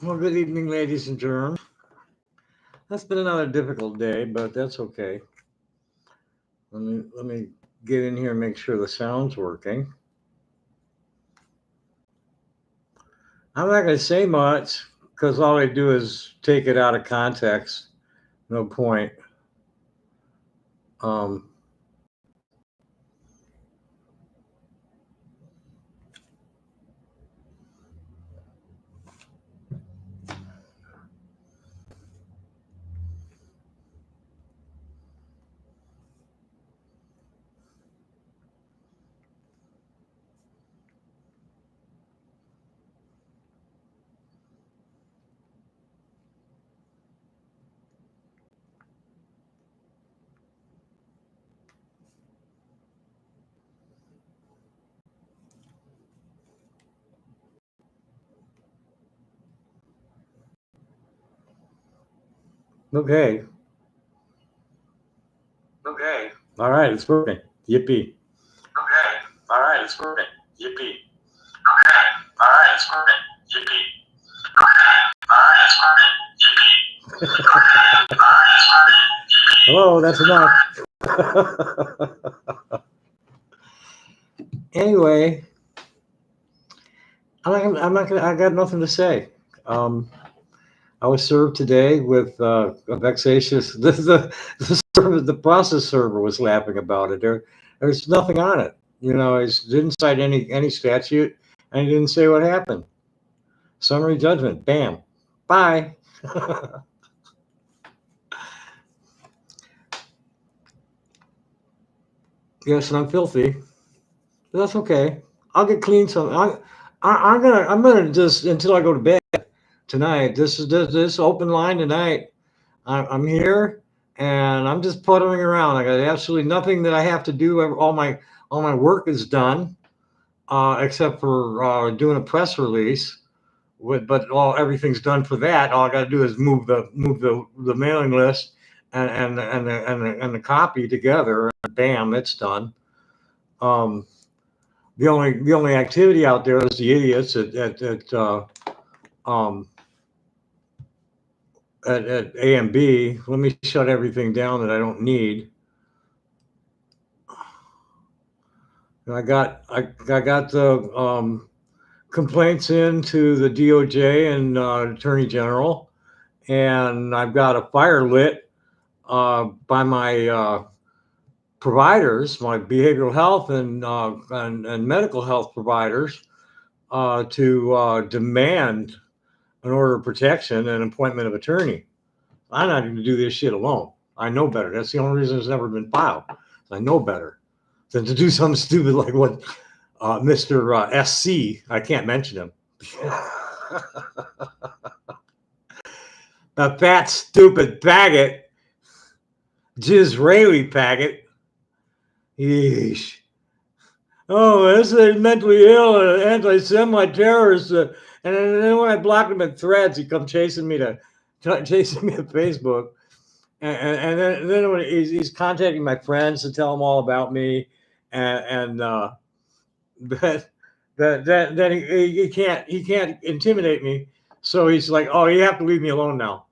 Well, good evening, ladies and germs. That's been another difficult day, but that's okay. Let me get in here and make sure the sound's working. I'm not going to say much because all I do is take it out of context. No point. Um, okay. Okay. All right, it's working. Yippee. Okay. All right, it's working. Yippee. Okay. All right, it's working. Yippee. Okay. All right, it's working. Yippee. Okay. All right, it's working. Hello, that's enough. Anyway, I'm not gonna. I got nothing to say. I was served today with a vexatious. The process server was laughing about it. There's nothing on it. It didn't cite any statute, and he didn't say what happened. Summary judgment. Bam. Bye. Yes, and I'm filthy. But that's okay. I'll get clean some. I'm gonna just until I go to bed tonight. This open line tonight. I'm here and I'm just puttering around. I got absolutely nothing that I have to do. All my work is done, except for doing a press release. But everything's done for that. All I got to do is move the mailing list and the copy together. And bam, it's done. Um, the only activity out there is the idiots um, at AMB. Let me shut everything down that I don't need. I got the complaints into the DOJ and Attorney General, and I've got a fire lit by my providers, my behavioral health and medical health providers, to demand an order of protection and appointment of attorney. I'm not going to do this shit alone. I know better. That's the only reason it's never been filed. I know better than to do something stupid like what Mr. SC, I can't mention him. A fat, stupid faggot, Jizraeli faggot. Yeesh. Oh, this is mentally ill, anti-Semite terrorist. And then when I blocked him in Threads, he come chasing me to Facebook. And then when he's contacting my friends to tell them all about me, and but then he can't intimidate me, so he's like, oh, you have to leave me alone now.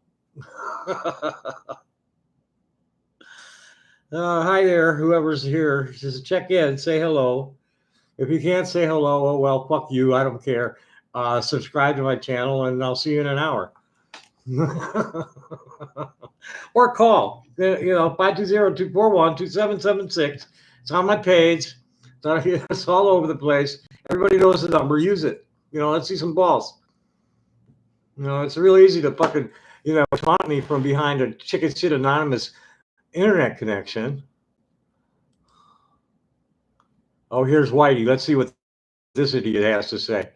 Hi there, whoever's here, just check in, say hello. If you can't say hello, oh well, fuck you, I don't care. Subscribe to my channel, and I'll see you in an hour. Or call, 520-241-2776. It's on my page. It's all over the place. Everybody knows the number. Use it. Let's see some balls. It's real easy to fucking, taunt me from behind a chicken shit anonymous internet connection. Oh, here's Whitey. Let's see what this idiot has to say.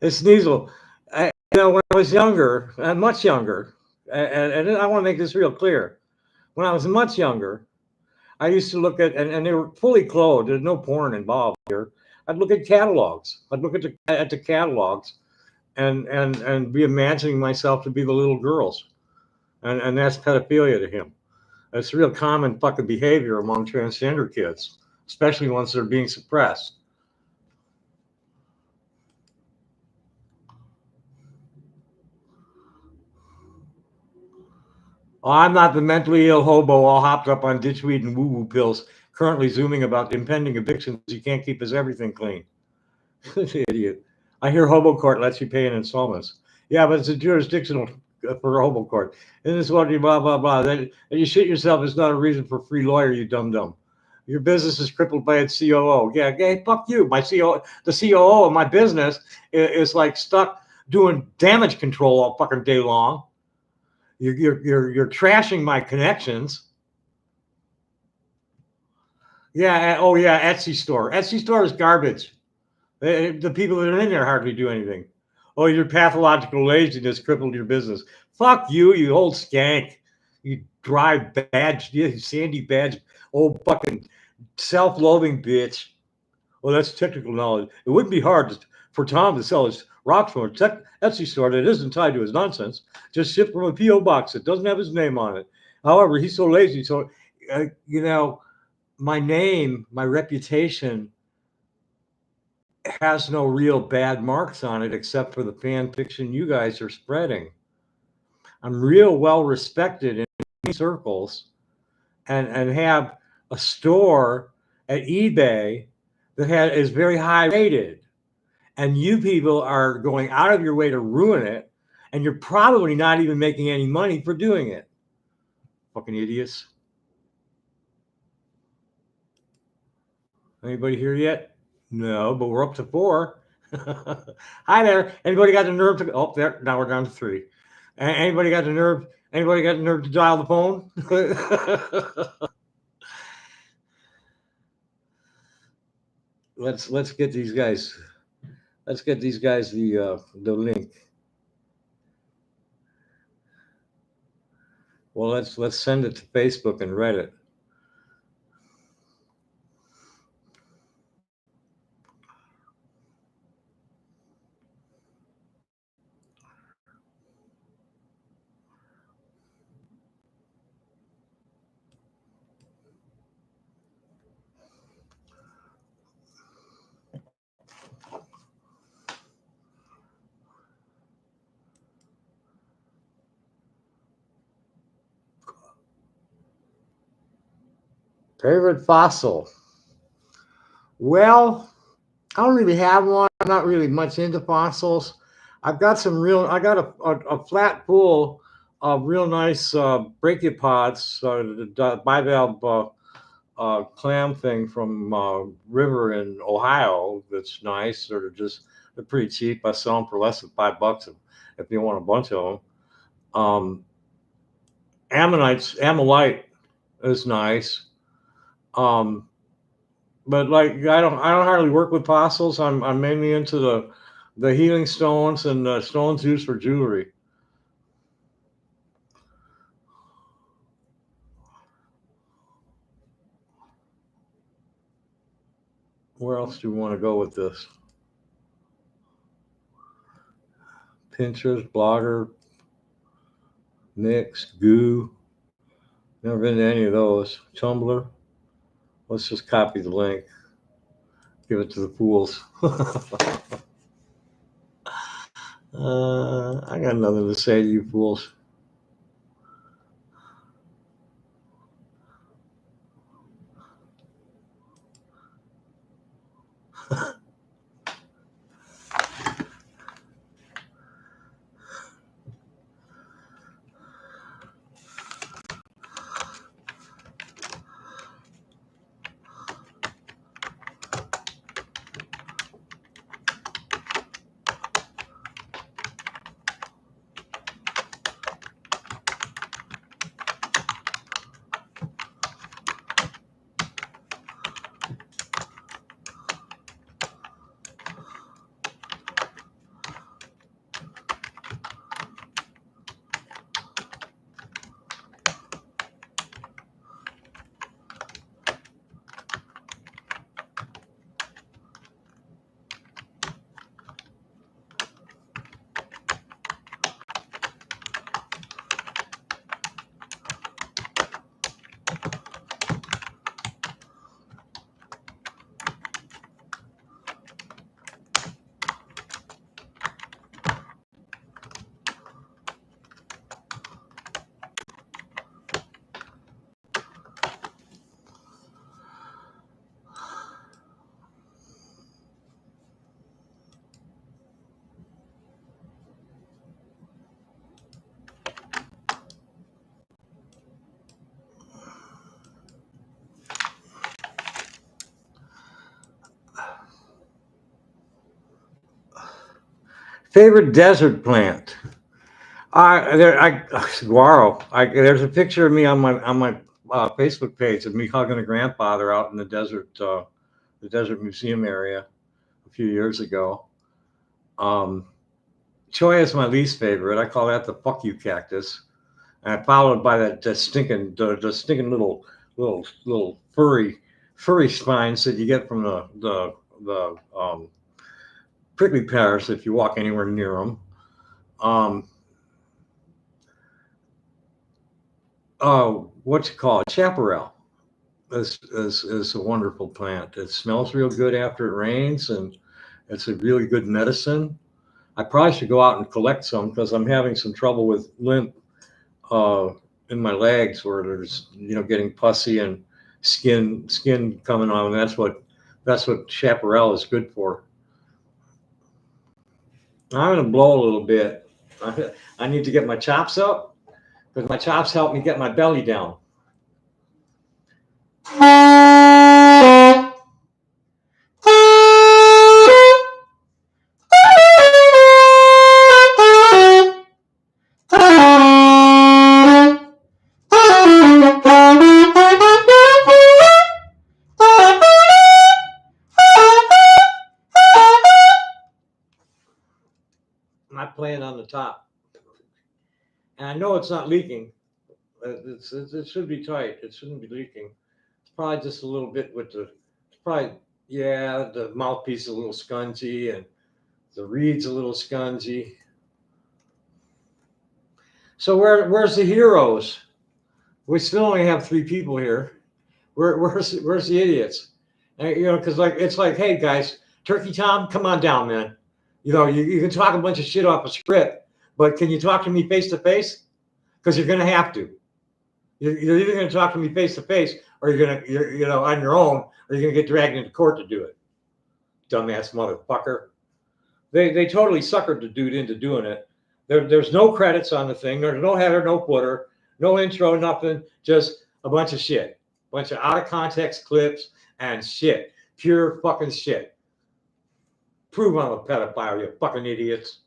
It's Sneasel. When I was younger, much younger, and I want to make this real clear. When I was much younger, I used to look at, and they were fully clothed. There's no porn involved here. I'd look at catalogs. I'd look at the catalogs, and be imagining myself to be the little girls, and that's pedophilia to him. It's real common fucking behavior among transgender kids, especially ones that are being suppressed. Oh, I'm not the mentally ill hobo all hopped up on ditchweed and woo-woo pills, currently zooming about impending evictions. He can't keep his everything clean. Idiot. I hear hobo court lets you pay in installments. Yeah, but it's a jurisdictional for hobo court. And this what you blah blah blah. Then you shit yourself is not a reason for free lawyer, you dum dum. Your business is crippled by its COO. Yeah, okay, fuck you. My COO, the COO of my business is like stuck doing damage control all fucking day long. You're trashing my connections. Yeah. Oh yeah. Etsy store. Etsy store is garbage. The people that are in there hardly do anything. Oh, your pathological laziness crippled your business. Fuck you, you old skank. You dry badge, you sandy badge, old fucking self-loathing bitch. Well, that's technical knowledge. It wouldn't be hard for Tom to sell his rocks from a Etsy store that isn't tied to his nonsense. Just shipped from a P.O. box that doesn't have his name on it. However, he's so lazy. So, my name, my reputation has no real bad marks on it except for the fan fiction you guys are spreading. I'm real well respected in circles and have a store at eBay that is very high rated. And you people are going out of your way to ruin it, and you're probably not even making any money for doing it. Fucking idiots. Anybody here yet? No, but we're up to 4. Hi there. Anybody got the nerve to? Oh, there. Now we're down to 3. Anybody got the nerve? Anybody got the nerve to dial the phone? let's get these guys. Let's get these guys the link. Well, let's send it to Facebook and Reddit. Favorite fossil? Well, I don't really have one. I'm not really much into fossils. I've got I got a flat pool of real nice brachiopods, the bivalve clam thing from river in Ohio. That's nice. They're pretty cheap. I sell them for less than $5 if you want a bunch of them. Ammonite is nice. But like I don't hardly work with fossils. I'm mainly into the healing stones and stones used for jewelry. Where else do you want to go with this? Pinterest, Blogger, Mix, Goo. Never been to any of those. Tumblr. Let's just copy the link. Give it to the fools. I got nothing to say to you fools. Favorite desert plant? Guaro. There's a picture of me on my Facebook page of me hugging a grandfather out in the desert museum area a few years ago. Cholla is my least favorite. I call that the fuck you cactus, and followed by the stinking little furry spines that you get from the prickly pears if you walk anywhere near them. What's it called? Chaparral is a wonderful plant. It smells real good after it rains, and it's a really good medicine. I probably should go out and collect some because I'm having some trouble with lymph in my legs, where there's getting pussy and skin coming on. And that's what chaparral is good for. I'm gonna blow a little bit. I need to get my chops up because my chops help me get my belly down. I'm not playing on the top, and I know it's not leaking. It should be tight. It shouldn't be leaking. It's probably just a little bit with the. It's probably the mouthpiece is a little scungy and the reed's a little scungy. So where's the heroes? We still only have 3 people here. Where's the idiots? And, because it's like, hey guys, Turkey Tom, come on down, man. You can talk a bunch of shit off a script, but can you talk to me face to face? Because you're gonna have to. You're either gonna talk to me face to face, or you're on your own, or you're gonna get dragged into court to do it. Dumbass motherfucker. They totally suckered the dude into doing it. There's no credits on the thing. There's no header, no footer, no intro, nothing. Just a bunch of shit. Bunch of out of context clips and shit. Pure fucking shit. Prove I'm a pedophile, you fucking idiots.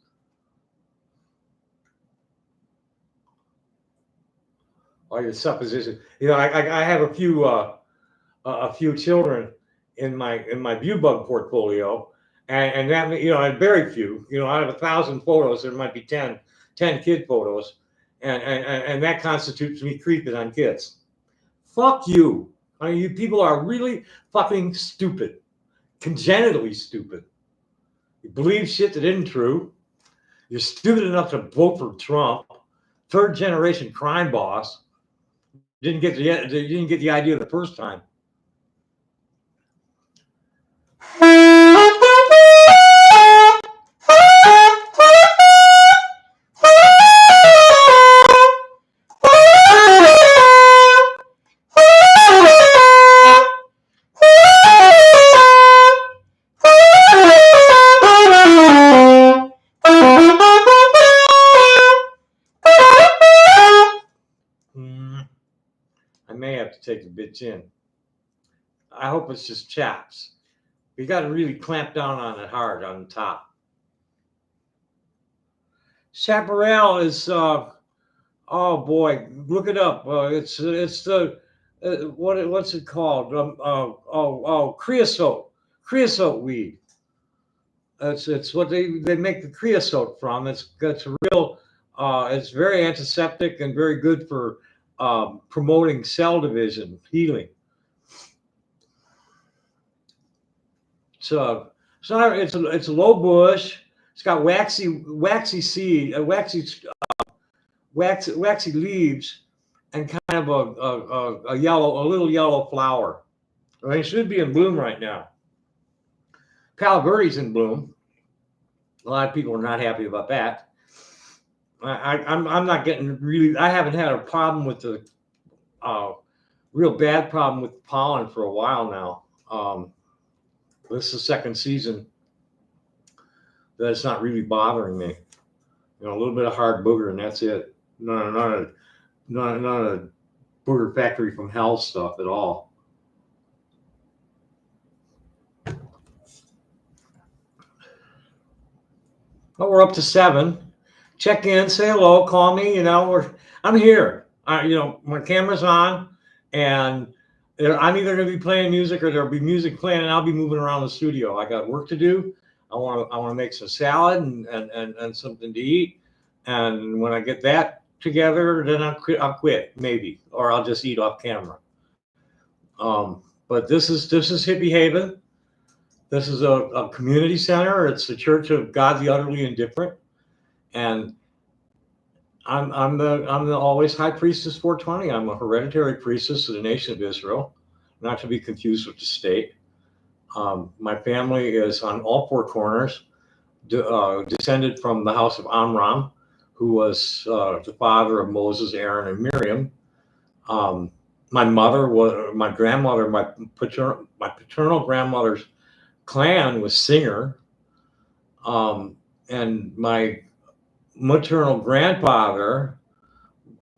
All your suppositions. I have a few children in my ViewBug portfolio. And that, very few, out of 1,000 photos, there might be 10 kid photos. And that constitutes me creeping on kids. Fuck you. You people are really fucking stupid. Congenitally stupid. You believe shit that isn't true. You're stupid enough to vote for Trump. 3rd generation crime boss. You didn't get the idea the first time. I may have to take a bitch in. I hope it's just chaps. You got to really clamp down on it hard on the top. Chaparral is, oh boy, look it up. It's the what's it called? Creosote weed. It's what they make the creosote from. It's real. It's very antiseptic and very good for promoting cell division, healing. It's a low bush. It's got waxy seed, waxy leaves, and kind of a little yellow flower. I mean, it should be in bloom right now. Palo Verde's in bloom. A lot of people are not happy about that. I'm not getting really. I haven't had a problem with the real bad problem with pollen for a while now. This is the 2nd season that it's not really bothering me. A little bit of hard booger, and that's it. Not a booger factory from hell stuff at all. but we're up to 7. Check in, say hello, call me. I'm here. My camera's on, and I'm either going to be playing music or there'll be music playing, and I'll be moving around the studio. I got work to do. I want to make some salad and something to eat. And when I get that together, then I'll quit maybe, or I'll just eat off camera. But this is Hippie Haven. This is a community center. It's the Church of God the Utterly Indifferent, and I'm the always High Priestess 420. I'm a hereditary priestess of the nation of Israel, not to be confused with the state. My family is on all 4 corners, descended from the house of Amram, who was the father of Moses, Aaron, and Miriam. My mother was my grandmother. My paternal grandmother's clan was Singer, and my maternal grandfather,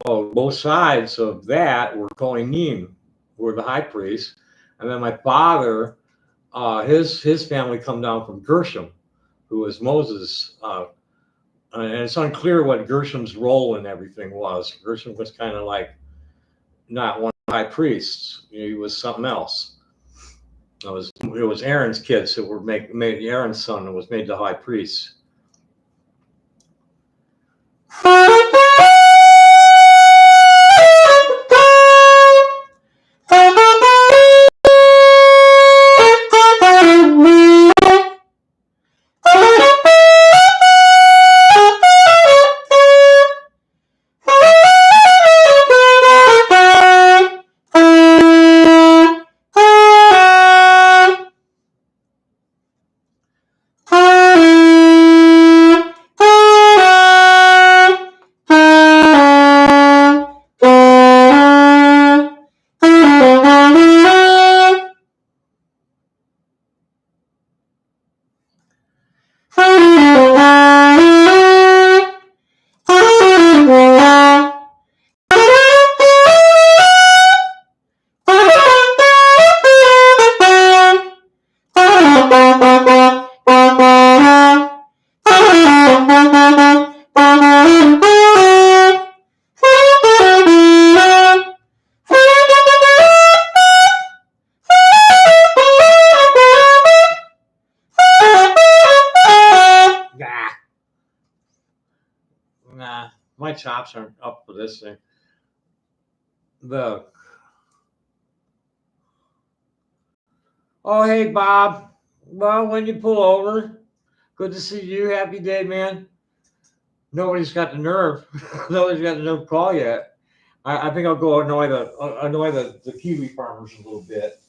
both sides of that were Kohanim, were the high priests, and then my father, his family come down from Gershom, who was Moses, and it's unclear what Gershom's role in everything was. Gershom was kind of like not one of the high priests; he was something else. It was Aaron's kids that were made Aaron's son that was made the high priest. Nah, my chops aren't up for this thing. Oh, hey, Bob. Well, when you pull over, good to see you. Happy day, man. Nobody's got the nerve. Nobody's got the nerve to call yet. I think I'll go annoy the Kiwi farmers a little bit.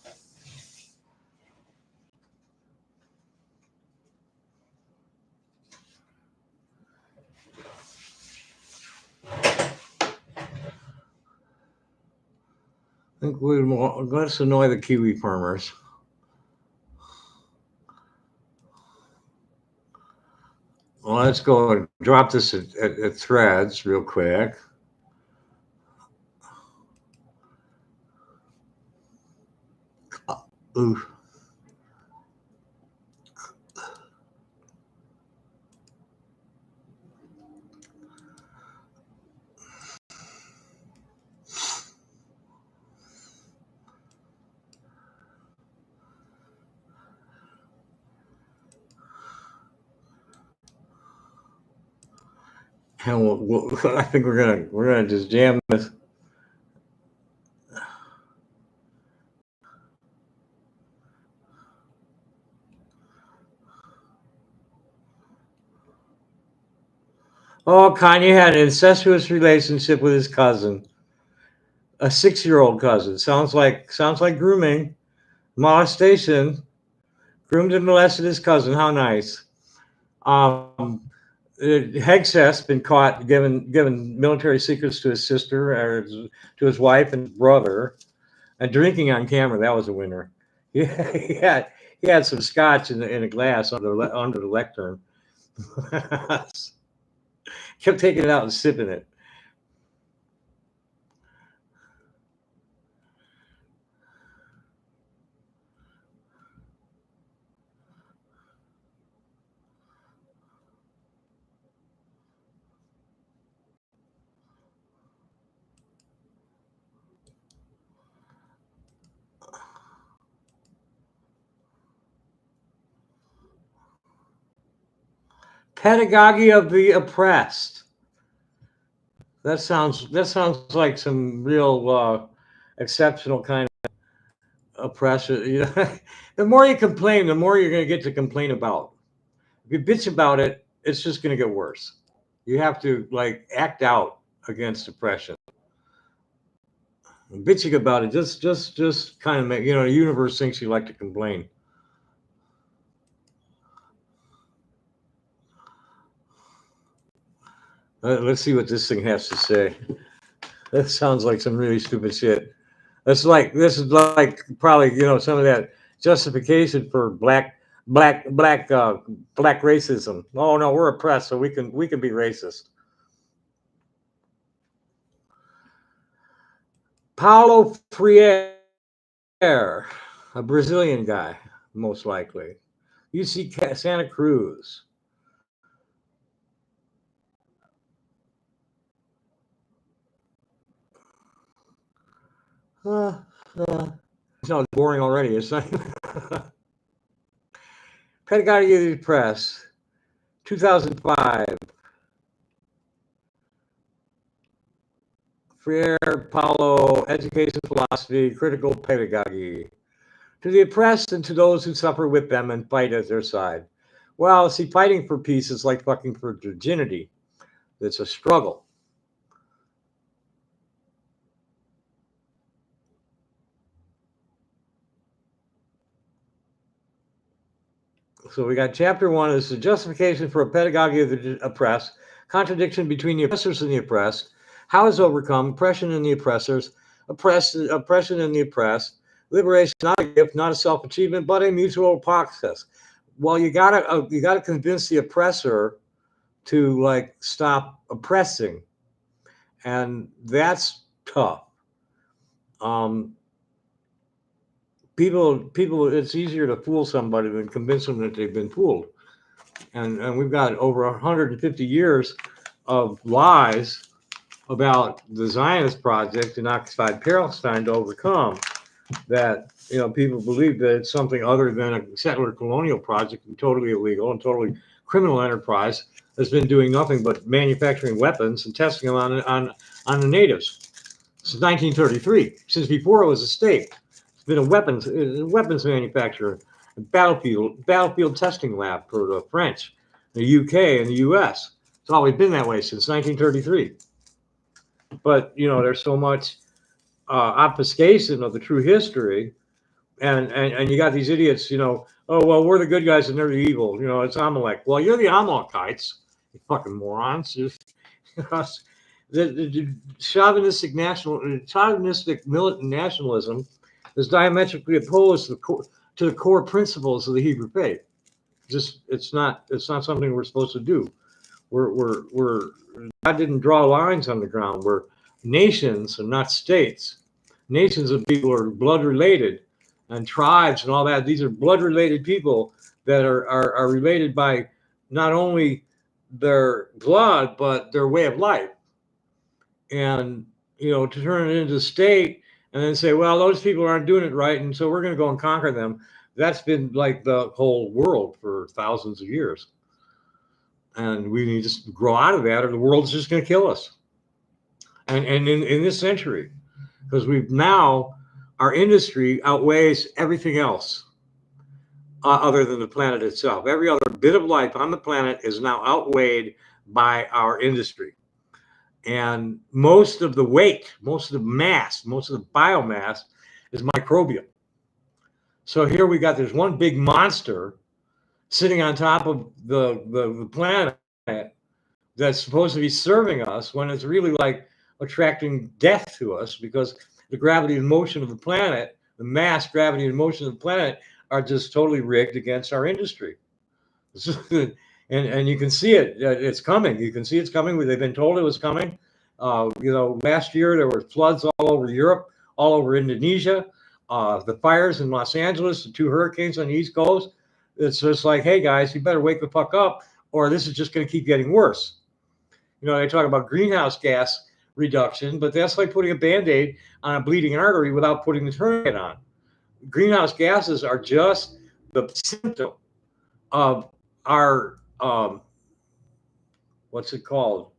Let's annoy the Kiwi farmers. Well, let's go and drop this at Threads real quick. Ooh. And I think we're gonna just jam this. Oh, Kanye had an incestuous relationship with his cousin, a 6-year-old cousin. Sounds like grooming, molestation. Groomed and molested his cousin. How nice. Hegseth's been caught giving military secrets to his sister, or to his wife and brother, and drinking on camera. That was a winner. He had some scotch in a glass under the lectern. Kept taking it out and sipping it. Pedagogy of the oppressed. That sounds like some real exceptional kind of oppression. You know, the more you complain, the more you're going to get to complain about. If you bitch about it, it's just going to get worse. You have to like act out against oppression. And bitching about it just kind of make, you know, the universe thinks you like to complain. Let's see what this thing has to say. That sounds like some really stupid shit. This is like probably, you know, some of that justification for black racism. Oh no, we're oppressed, so we can be racist. Paulo Freire, a Brazilian guy, most likely. UC Santa Cruz. It's not boring already. It's not. Pedagogy of the Press, 2005. Freire, Paulo, Education Philosophy, Critical Pedagogy. To the oppressed and to those who suffer with them and fight at their side. Well, see, fighting for peace is like fucking for virginity. It's a struggle. So we got chapter 1 is the justification for a pedagogy of the oppressed, contradiction between the oppressors and the oppressed, how is overcome, oppression and the oppressors, oppression and the oppressed, liberation not a gift, not a self-achievement, but a mutual process. Well, you gotta convince the oppressor to like stop oppressing, and that's tough. People, it's easier to fool somebody than convince them that they've been fooled. And we've got over 150 years of lies about the Zionist project in occupied Palestine to overcome that. You know, people believe that it's something other than a settler colonial project and totally illegal and totally criminal enterprise that's been doing nothing but manufacturing weapons and testing them on the natives since 1933, since before it was a state. It's been a weapons manufacturer, a battlefield testing lab for the French, the UK, and the US. It's always been that way since 1933. But you know, there's so much obfuscation of the true history, and you got these idiots. You know, oh well, we're the good guys and they're the evil. You know, it's Amalek. Well, you're the Amalekites, you fucking morons. The chauvinistic militant nationalism is diametrically opposed to the core principles of the Hebrew faith. Just it's not something we're supposed to do. We're God didn't draw lines on the ground. We're nations and not states. Nations of people are blood related, and tribes and all that. These are blood related people that are related by not only their blood but their way of life. And you know, to turn it into a state and then say, well, those people aren't doing it right, and so we're going to go and conquer them. That's been like the whole world for thousands of years. And we need to grow out of that, or the world's just going to kill us. And in this century, because we've now, our industry outweighs everything else other than the planet itself. Every other bit of life on the planet is now outweighed by our industry. And most of the weight, most of the mass, most of the biomass is microbial. So here we got this one big monster sitting on top of the planet that's supposed to be serving us, when it's really like attracting death to us, because the gravity and motion of the planet, the mass, gravity and motion of the planet are just totally rigged against our industry. And you can see it. It's coming. You can see it's coming. They've been told it was coming. You know, last year there were floods all over Europe, all over Indonesia, the fires in Los Angeles, the 2 hurricanes on the East Coast. It's just like, hey guys, you better wake the fuck up, or this is just going to keep getting worse. You know, they talk about greenhouse gas reduction, but that's like putting a Band-Aid on a bleeding artery without putting the tourniquet on. Greenhouse gases are just the symptom of our what's it called?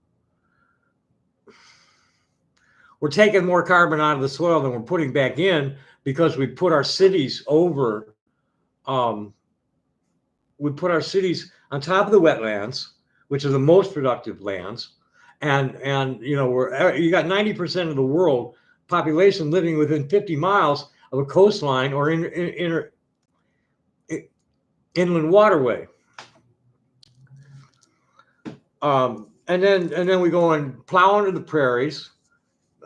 We're taking more carbon out of the soil than we're putting back in because we put our cities over. We put our cities on top of the wetlands, which are the most productive lands, and you know you got 90% of the world population living within 50 miles of a coastline or inland waterway. And then we go and plow into the prairies.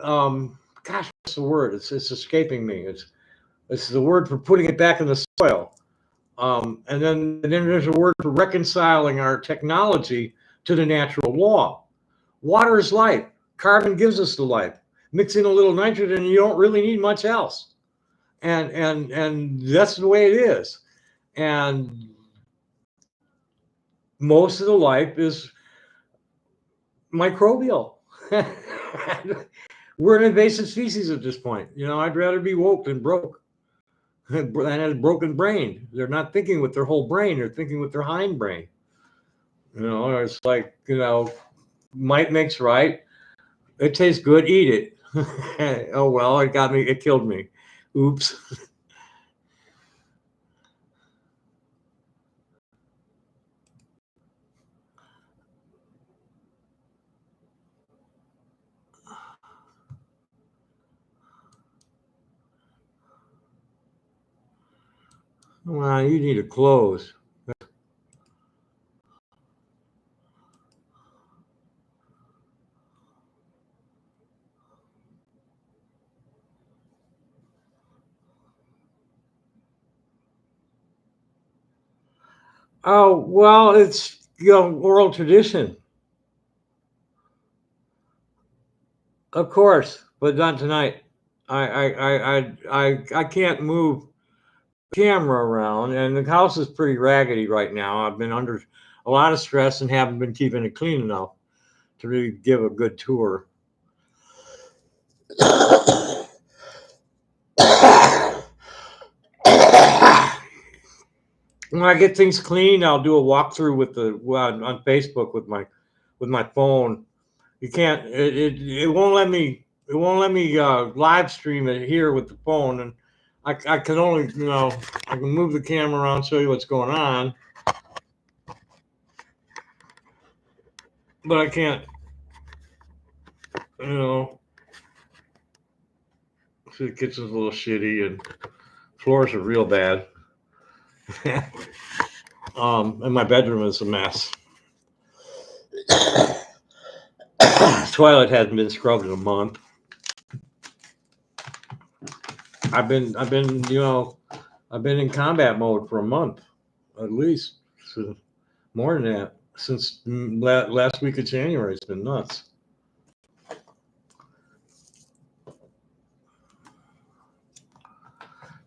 Gosh, what's the word? It's escaping me. It's the word for putting it back in the soil. And then there's a word for reconciling our technology to the natural law. Water is life. Carbon gives us the life. Mix in a little nitrogen, you don't really need much else. And that's the way it is. And most of the life is microbial. We're an invasive species at this point. You know, I'd rather be woke than broke. And a broken brain. They're not thinking with their whole brain. They're thinking with their hind brain. You know, it's like, you know, might makes right. It tastes good. Eat it. Oh, well, it got me. It killed me. Oops. Well, you need to close. Oh, well, it's, you know, oral tradition. Of course, but not tonight. I can't move the camera around, and the house is pretty raggedy right now. I've been under a lot of stress and haven't been keeping it clean enough to really give a good tour. When I get things clean, I'll do a walkthrough with on Facebook with my phone. You can't. It won't let me. It won't let me live stream it here with the phone, and I can only, you know, I can move the camera around, show you what's going on, but I can't. You know, see, the kitchen's a little shitty and floors are real bad. And my bedroom is a mess. Toilet hasn't been scrubbed in a month. I've been, you know, I've been in combat mode for a month, at least. So more than that, since last week of January. It's been nuts.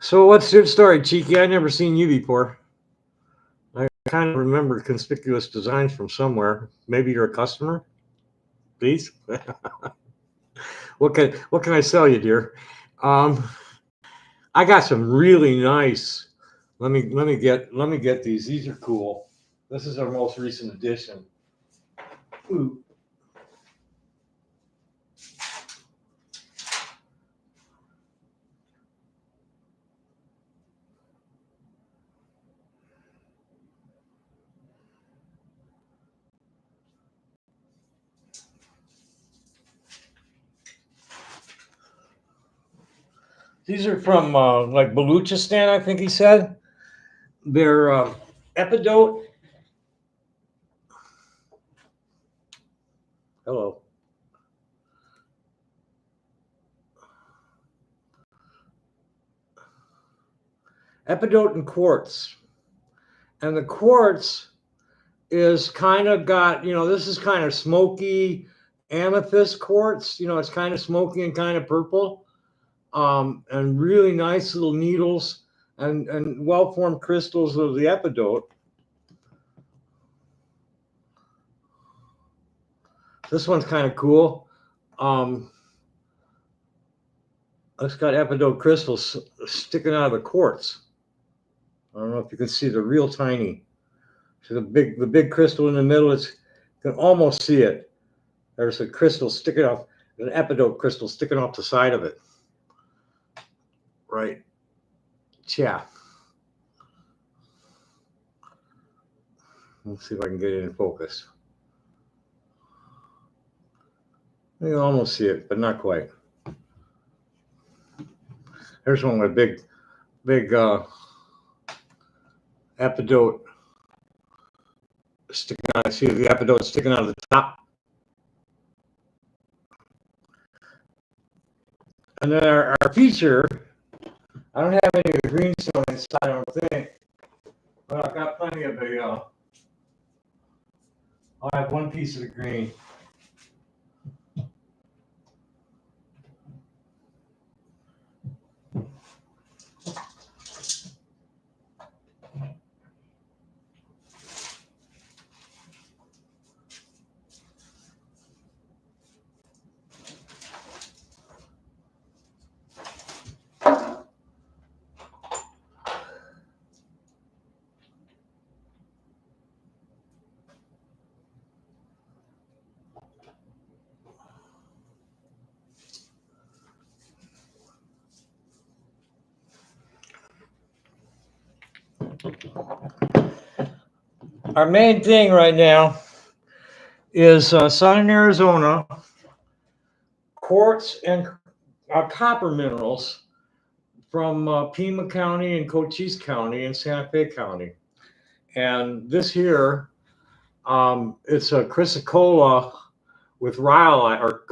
So what's your story, Cheeky? I never seen you before. I kind of remember conspicuous designs from somewhere. Maybe you're a customer, please. What can I sell you, dear? I got some really nice. Let me get these. These are cool. This is our most recent edition. Ooh. These are from like Baluchistan, I think he said. They're epidote. Hello. Epidote and quartz. And the quartz is kind of got, you know, this is kind of smoky amethyst quartz. You know, it's kind of smoky and kind of purple. And really nice little needles and well-formed crystals of the epidote. This one's kind of cool. It's got epidote crystals sticking out of the quartz. I don't know if you can see, they're real tiny. So the big crystal in the middle, it's You can almost see it. There's a crystal sticking off, an epidote crystal sticking off the side of it. Right. Yeah. Let's see if I can get it in focus. You can almost see it, but not quite. There's one with a big epidote sticking out. See the epidote sticking out of the top. And then our feature, I don't have any of the greenstone inside, I don't think. But I've got plenty of the, I'll have one piece of the green. Our main thing right now is Southern Arizona quartz and copper minerals from Pima County and Cochise County and Santa Fe County. And this here, it's a chrysocolla with rhyolite or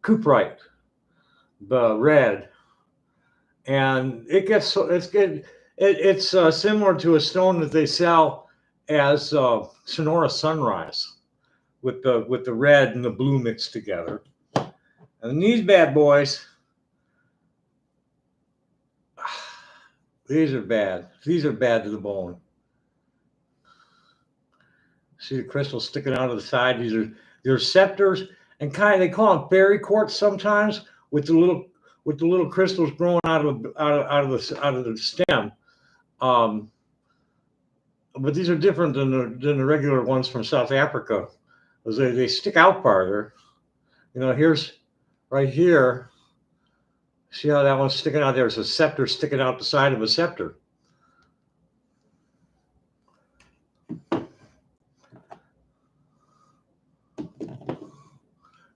cuprite, the red, and it gets so it's good. It's similar to a stone that they sell as Sonora Sunrise, with the red and the blue mixed together. And these bad boys, these are bad. These are bad to the bone. See the crystals sticking out of the side. They're scepters, and they call them fairy quartz sometimes, with the little crystals growing out of the stem. But these are different than the regular ones from South Africa, because they stick out farther. You know, here's right here. See how that one's sticking out? There's a scepter sticking out the side of a scepter.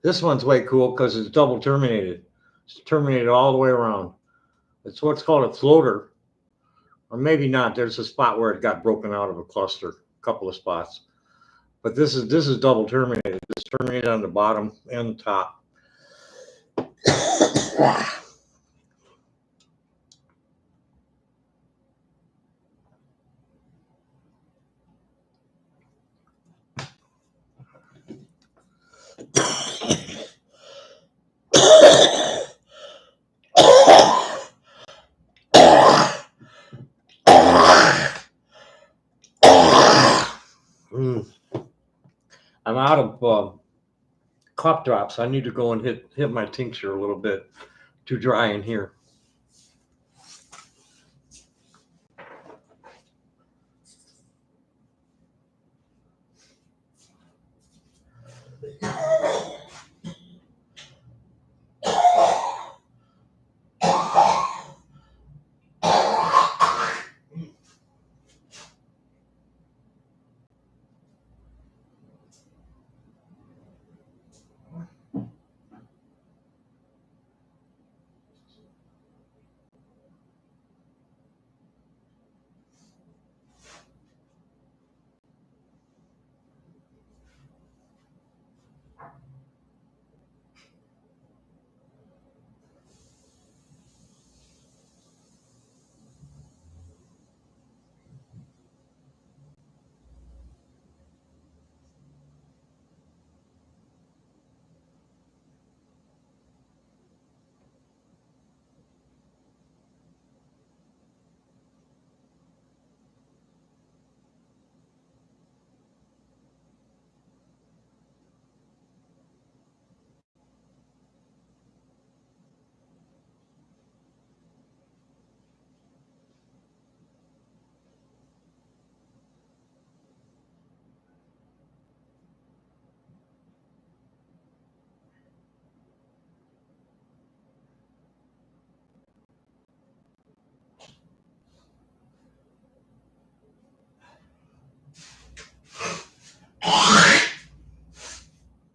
This one's way cool because it's double terminated. It's terminated all the way around. It's what's called a floater, or maybe not. There's a spot where it got broken out of a cluster, a couple of spots. But this is double terminated. It's terminated on the bottom and the top. I'm out of cough drops. I need to go and hit my tincture a little bit. Too dry in here.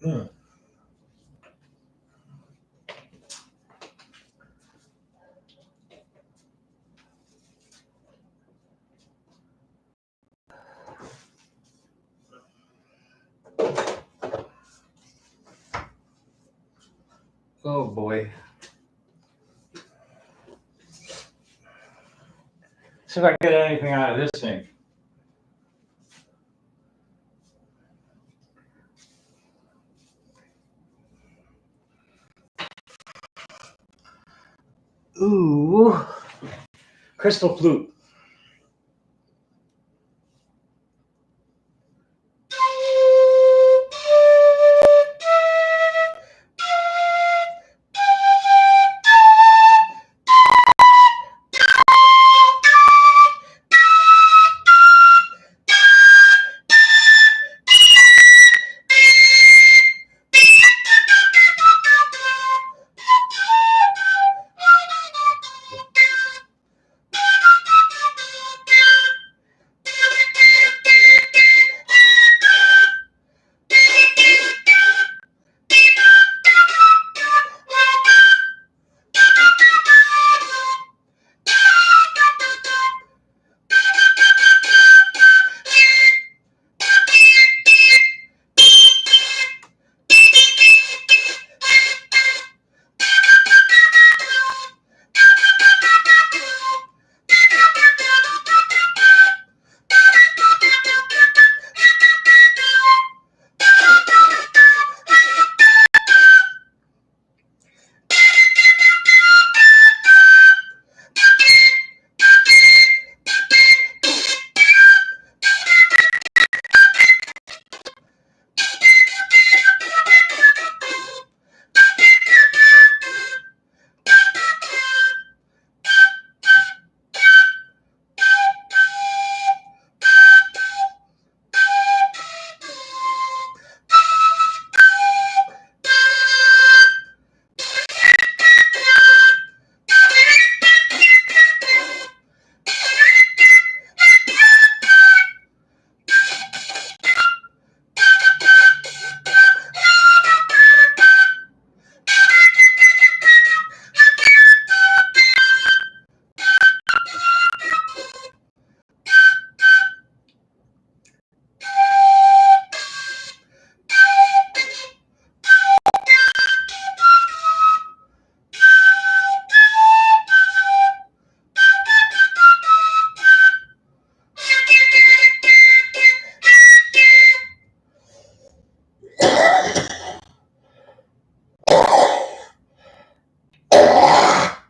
Mm. Oh boy. See if I can get anything out of this thing. Ooh. Crystal flute.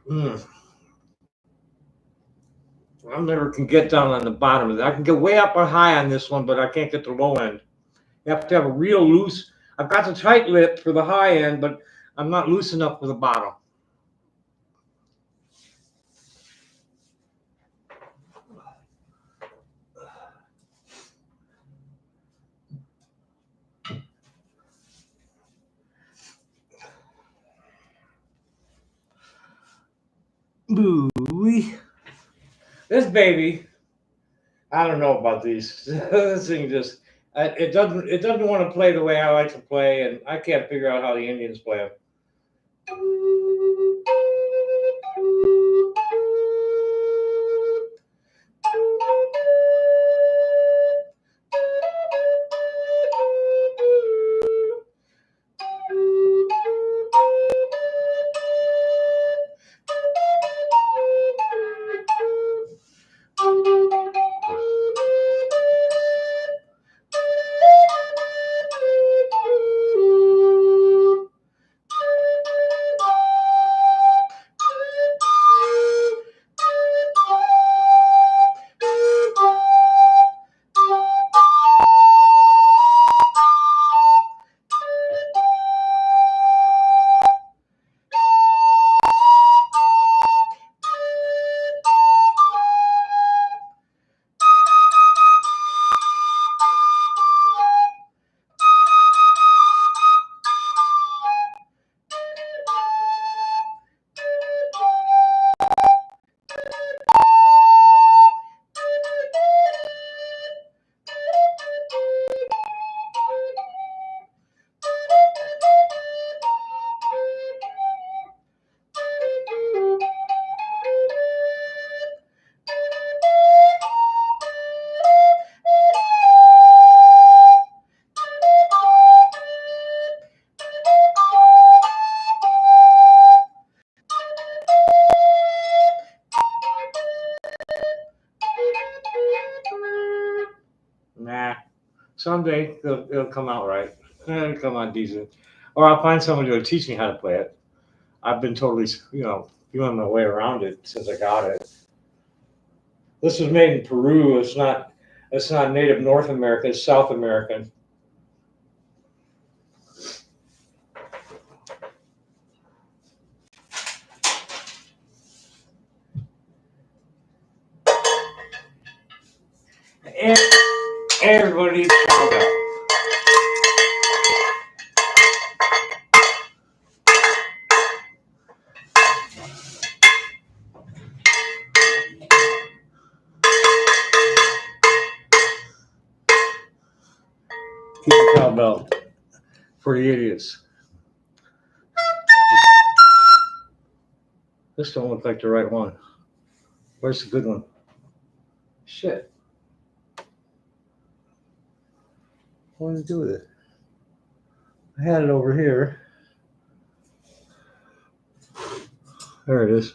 Mm. I never can get down on the bottom of it. I can get way up or high on this one, but I can't get the low end. You have to have a real loose. I've got the tight lip for the high end, but I'm not loose enough for the bottom. Booey. This baby, I don't know about these. This thing just it doesn't want to play the way I like to play, and I can't figure out how the Indians play it. Someday it'll come out right. It'll come out decent. Or I'll find someone who'll teach me how to play it. I've been totally, feeling my way around it since I got it. This was made in Peru. It's not native North American. It's South American. And everybody needs cowbell. Keep the cowbell for the idiots. This don't look like the right one. Where's the good one? Shit. What did I do with it? I had it over here. There it is.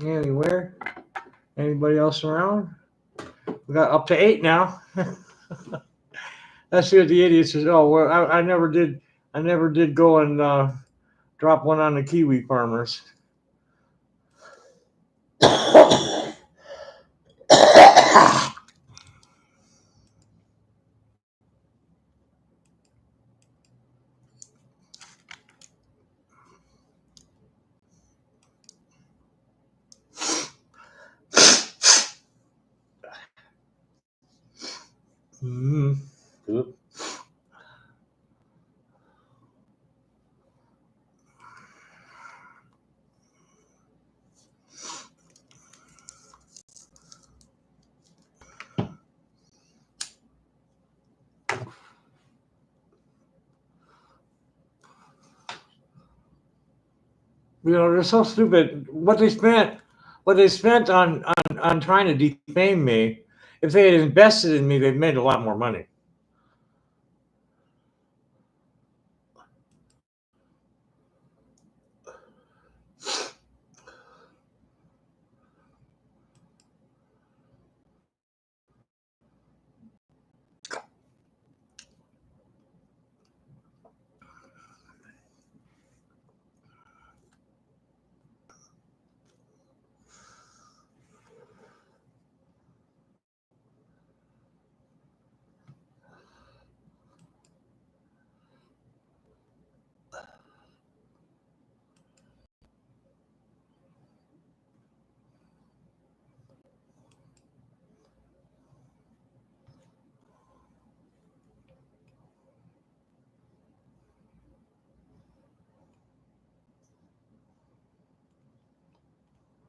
Anywhere? Anybody else around? We got up to 8 now. That's what the idiot says. Oh, well, I never did go and drop one on the Kiwi farmers. Mm-hmm. Good. They're so stupid. What they spent on trying to defame me. If they had invested in me, they'd made a lot more money.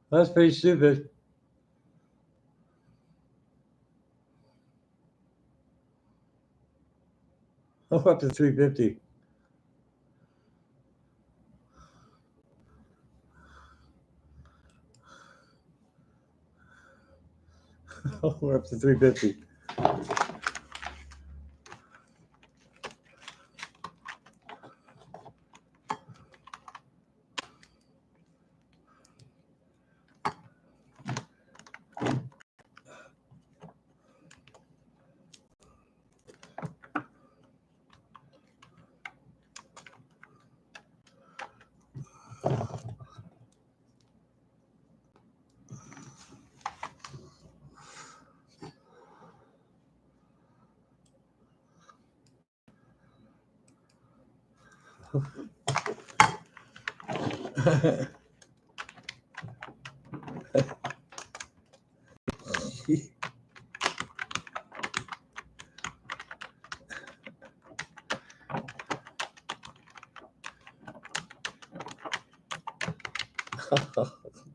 That's pretty stupid. We're up to 350. We're up to 350.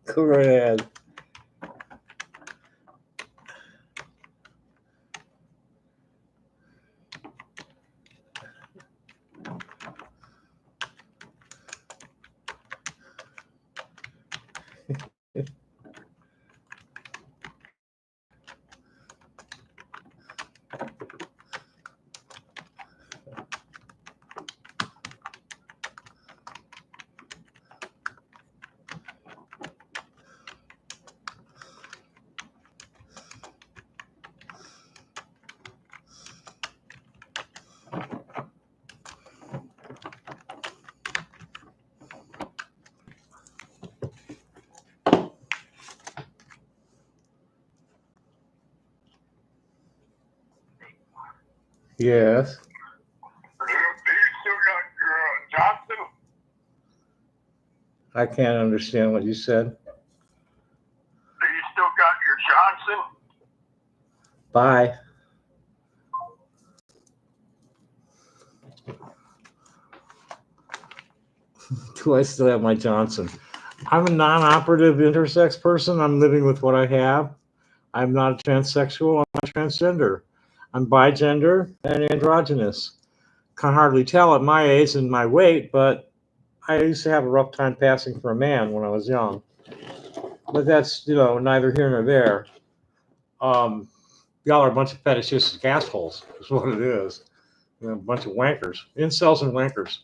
Go right ahead. Yes. Do you still got your Johnson? I can't understand what you said. Do you still got your Johnson? Bye. Do I still have my Johnson? I'm a non-operative intersex person. I'm living with what I have. I'm not a transsexual. I'm not transgender. I'm bigender and androgynous. Can hardly tell at my age and my weight, but I used to have a rough time passing for a man when I was young. But that's, neither here nor there. Y'all are a bunch of fetishistic assholes, is what it is. A bunch of wankers. Incels and wankers.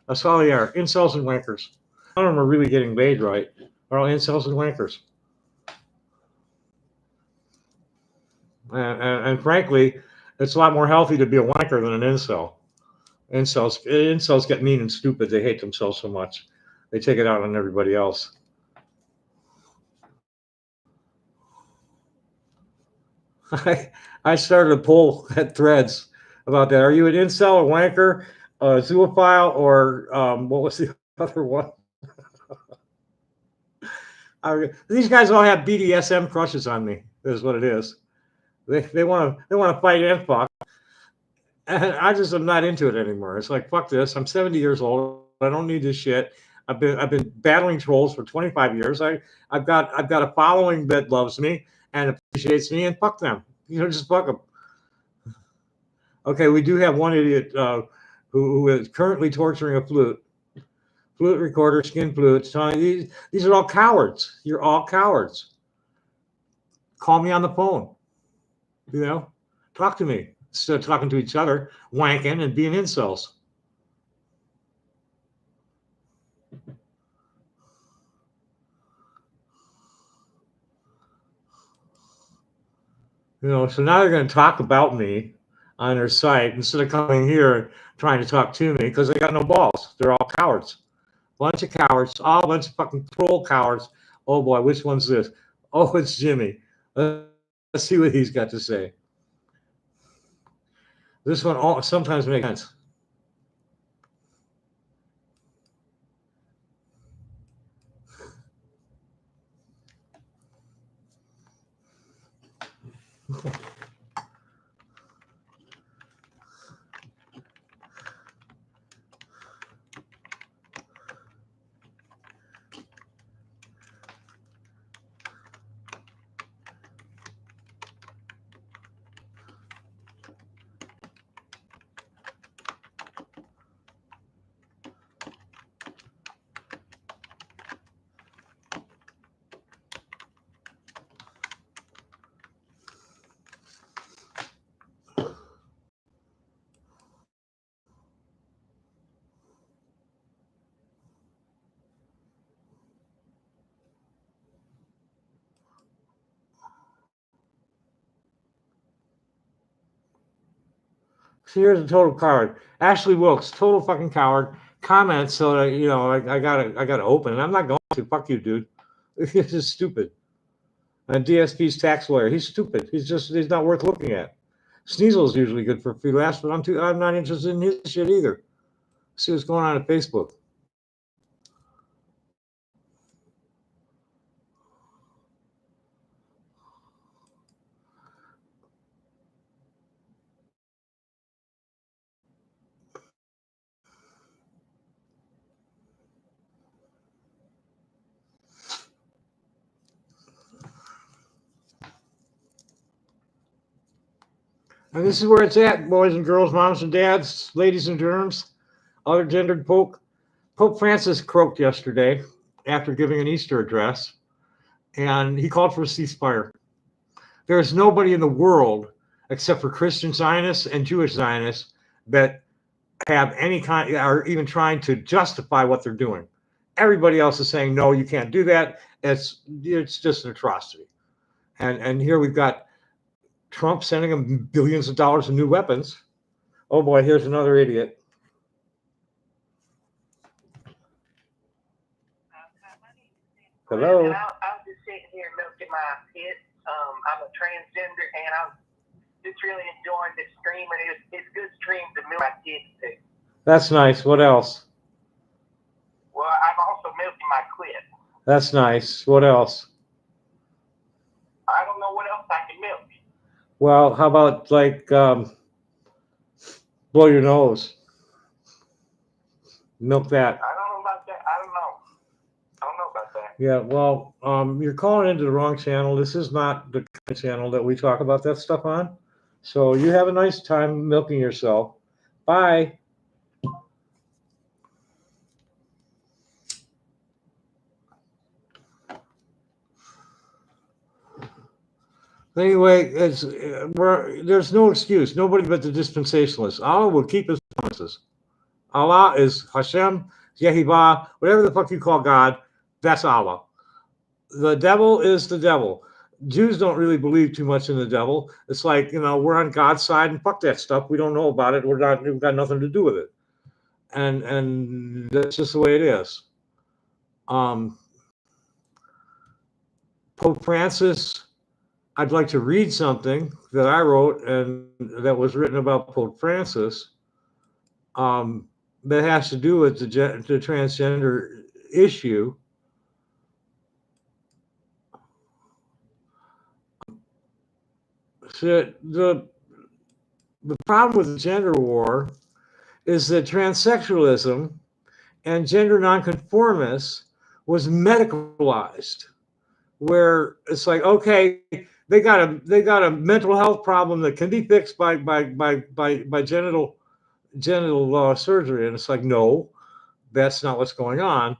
That's all they are. Incels and wankers. None of them are really getting laid right. They're all incels and wankers. And frankly, it's a lot more healthy to be a wanker than an incel. Incels get mean and stupid. They hate themselves so much. They take it out on everybody else. I started a poll at Threads about that. Are you an incel, a wanker, a zoophile, or what was the other one? These guys all have BDSM crushes on me. Is what it is. They want to fight and fuck, and I just am not into it anymore. It's like, fuck this. I'm 70 years old. I don't need this shit. I've been battling trolls for 25 years. I've got a following that loves me and appreciates me, and fuck them. Just fuck them. Okay, we do have one idiot who is currently torturing a flute recorder, skin flutes. These are all cowards. You're all cowards. Call me on the phone. Talk to me instead of talking to each other, wanking and being incels. So now they're going to talk about me on their site instead of coming here and trying to talk to me because they got no balls. They're all cowards. Bunch of cowards, all a bunch of fucking troll cowards. Oh boy, which one's this? Oh, it's Jimmy. Let's see what he's got to say. This one sometimes makes sense. Here's a total coward. Ashley Wilkes, total fucking coward. Comments so that, you know, I gotta open it. I'm not going to. Fuck you, dude. This is stupid. And DSP's tax lawyer, he's stupid. He's not worth looking at. Sneasel's usually good for a few laughs, but I'm not interested in his shit either. See what's going on at Facebook. And this is where it's at, boys and girls, moms and dads, ladies and germs, other gendered folk. Pope Francis croaked yesterday after giving an Easter address, and he called for a ceasefire. There is nobody in the world, except for Christian Zionists and Jewish Zionists, that have any kind, are even trying to justify what they're doing. Everybody else is saying, no, you can't do that. It's just an atrocity. And here we've got Trump sending them billions of dollars in new weapons. Oh boy, here's another idiot. Hello. I was just sitting here milking my kids. I'm a transgender, and I'm just really enjoying this stream, and it's good stream to milk my kids too. That's nice. What else? Well, I'm also milking my clit. That's nice. What else? I don't know what else I can milk. Well, how about like blow your nose? Milk that. I don't know about that. I don't know about that. Yeah, well, you're calling into the wrong channel. This is not the channel that we talk about that stuff on. So you have a nice time milking yourself. Bye. Anyway, there's no excuse. Nobody but the dispensationalists. Allah will keep his promises. Allah is Hashem, Yehovah, whatever the fuck you call God, that's Allah. The devil is the devil. Jews don't really believe too much in the devil. It's like, you know, we're on God's side and fuck that stuff. We don't know about it. We've got nothing to do with it. And that's just the way it is. Pope Francis, I'd like to read something that I wrote and that was written about Pope Francis that has to do with the transgender issue. So the problem with the gender war is that transsexualism and gender nonconformists was medicalized, where it's like, okay, they got a mental health problem that can be fixed by genital surgery, and it's like, no, that's not what's going on.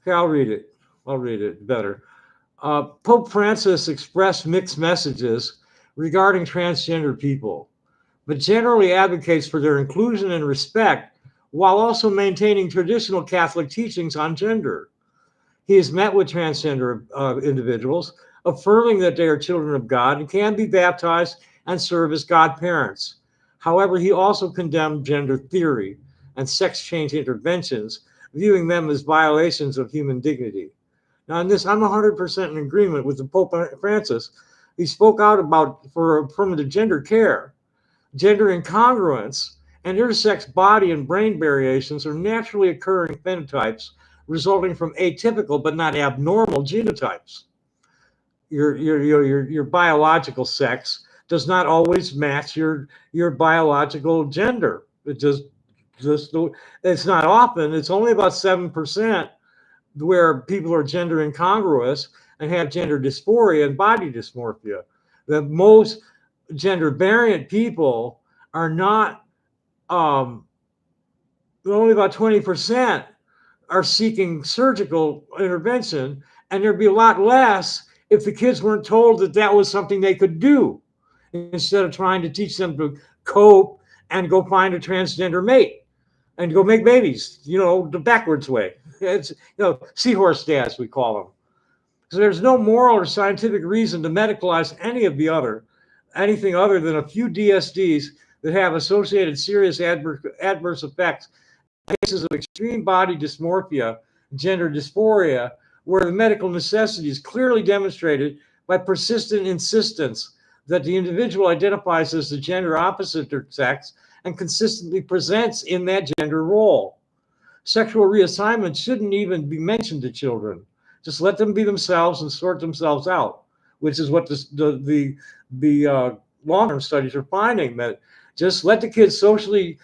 Here, I'll read it better. Pope Francis expressed mixed messages regarding transgender people, but generally advocates for their inclusion and respect while also maintaining traditional Catholic teachings on gender. He has met with transgender individuals, affirming that they are children of God and can be baptized and serve as godparents. However, he also condemned gender theory and sex change interventions, viewing them as violations of human dignity. Now, in this, I'm 100% in agreement with the Pope Francis. He spoke out for affirmative gender care. Gender incongruence and intersex body and brain variations are naturally occurring phenotypes resulting from atypical but not abnormal genotypes. Your biological sex does not always match your biological gender. It's not often. It's only about 7% where people are gender incongruous and have gender dysphoria and body dysmorphia. The most gender variant people are not, only about 20% are seeking surgical intervention, and there'd be a lot less if the kids weren't told that that was something they could do, instead of trying to teach them to cope and go find a transgender mate and go make babies, the backwards way. It's, seahorse dads, we call them. So there's no moral or scientific reason to medicalize any of the other. anything other than a few DSDs that have associated serious adverse effects in cases of extreme body dysmorphia, gender dysphoria, where the medical necessity is clearly demonstrated by persistent insistence that the individual identifies as the gender opposite their sex and consistently presents in that gender role. Sexual reassignment shouldn't even be mentioned to children. Just let them be themselves and sort themselves out, which is what the long-term studies are finding, that just let the kids socially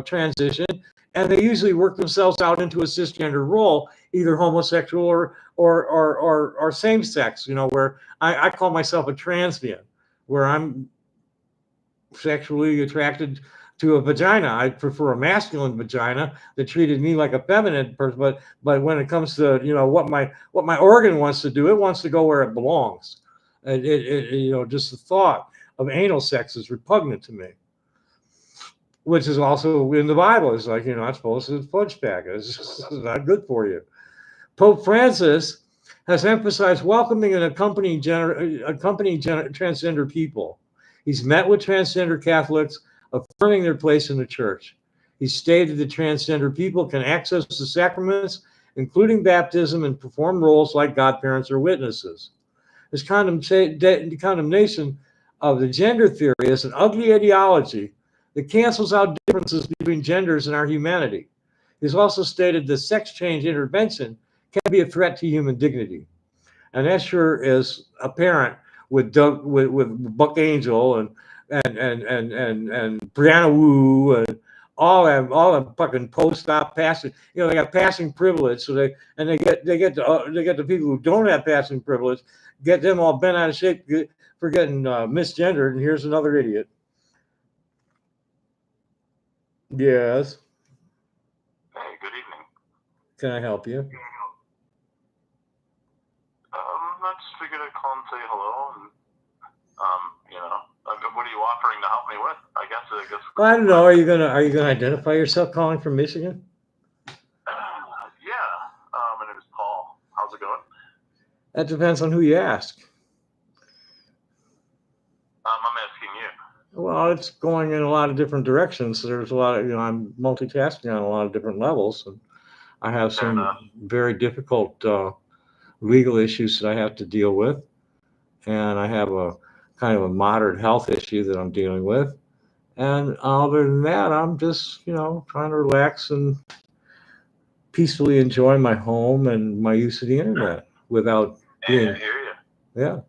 transition, and they usually work themselves out into a cisgender role, either homosexual or same sex. Where I call myself a transvian, where I'm sexually attracted to a vagina. I prefer a masculine vagina that treated me like a feminine person, but when it comes to what my organ wants to do, it wants to go where it belongs. Just the thought of anal sex is repugnant to me, which is also in the Bible. It's like, you're not supposed to fudge pack. It's not good for you. Pope Francis has emphasized welcoming and accompanying transgender people. He's met with transgender Catholics, affirming their place in the church. He stated that transgender people can access the sacraments, including baptism, and perform roles like godparents or witnesses. His condemnation of the gender theory is an ugly ideology that cancels out differences between genders in our humanity. He's also stated that sex change intervention can be a threat to human dignity. And that sure is apparent with Buck Angel and Brianna Wu and all them fucking post-op passing. They got passing privilege, so they get the people who don't have passing privilege, get them all bent out of shape for getting misgendered. And here's another idiot. Yes. Hey, good evening. Can I help you? I just figured I'd call and say hello, and what are you offering to help me with? I guess. I don't know. Are you gonna identify yourself calling from Michigan? Yeah. My name is Paul. How's it going? That depends on who you ask. I'm asking you. Well, it's going in a lot of different directions. There's a lot of, I'm multitasking on a lot of different levels, and I have some very difficult legal issues that I have to deal with, and I have a kind of a moderate health issue that I'm dealing with. And other than that, I'm just, trying to relax and peacefully enjoy my home and my use of the internet without being. I hear you. Yeah.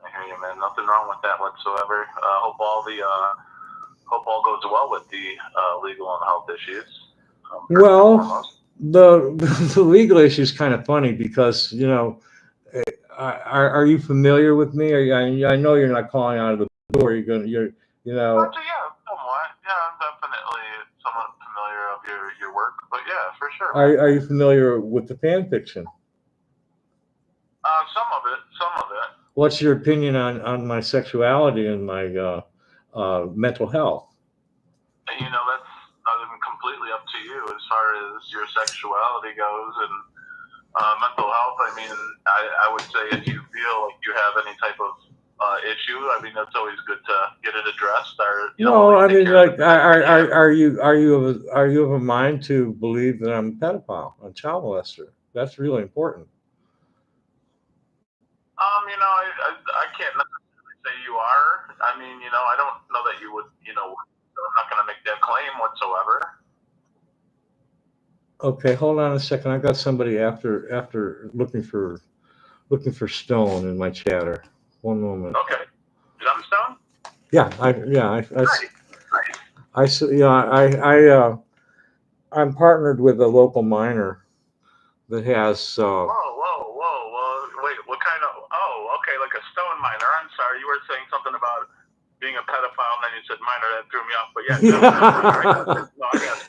I hear you, man. Nothing wrong with that whatsoever. Hope all goes well with the legal and health issues. Well, the legal issue is kind of funny because, are you familiar with me? I know you're not calling out of the blue. Yeah, somewhat. Yeah, I'm definitely somewhat familiar of your work, but yeah, for sure. Are you familiar with the fan fiction? Some of it. What's your opinion on my sexuality and my mental health? That's completely up to you as far as your sexuality goes, and mental health. I mean, I would say if you feel like you have any type of issue, I mean, that's always good to get it addressed. Are you of a mind to believe that I'm a pedophile, a child molester? That's really important. I can't necessarily say you are. I mean, I don't know that you would. I'm not going to make that claim whatsoever. Okay, hold on a second. I got somebody after looking for Stone in my chatter. One moment. Okay. Did I'm Stone? I'm partnered with a local miner that has. Whoa! Wait, what kind of? Oh, okay, like a stone miner. I'm sorry, you were saying something about being a pedophile, and then you said minor. That threw me off. But yeah.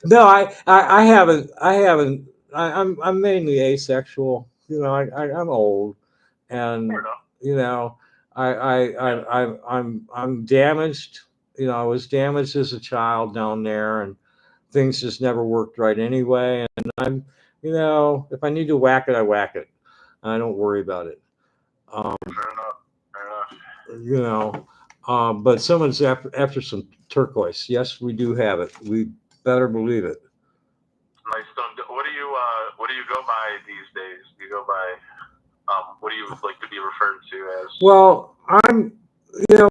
No, I haven't. I'm mainly asexual. I'm old, and I'm damaged. I was damaged as a child down there, and things just never worked right anyway. And I'm, if I need to whack it, I whack it. I don't worry about it. Fair enough. you know. But someone's after some turquoise. Yes, we do have it. We better believe it. Nice stone. What do you go by these days? Do you go by what do you like to be referred to as? Well, I'm, you know,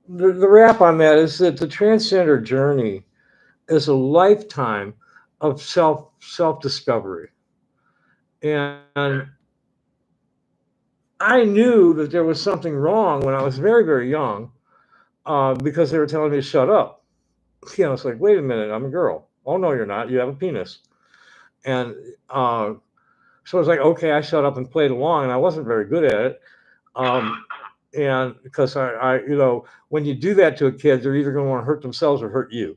the wrap on that is that the transgender journey is a lifetime of self discovery, and I knew that there was something wrong when I was very very young, because they were telling me to shut up. It's like, wait a minute, I'm a girl. Oh no, you're not. You have a penis. And so I was like, okay, I shut up and played along, and I wasn't very good at it. And because when you do that to a kid, they're either going to want to hurt themselves or hurt you.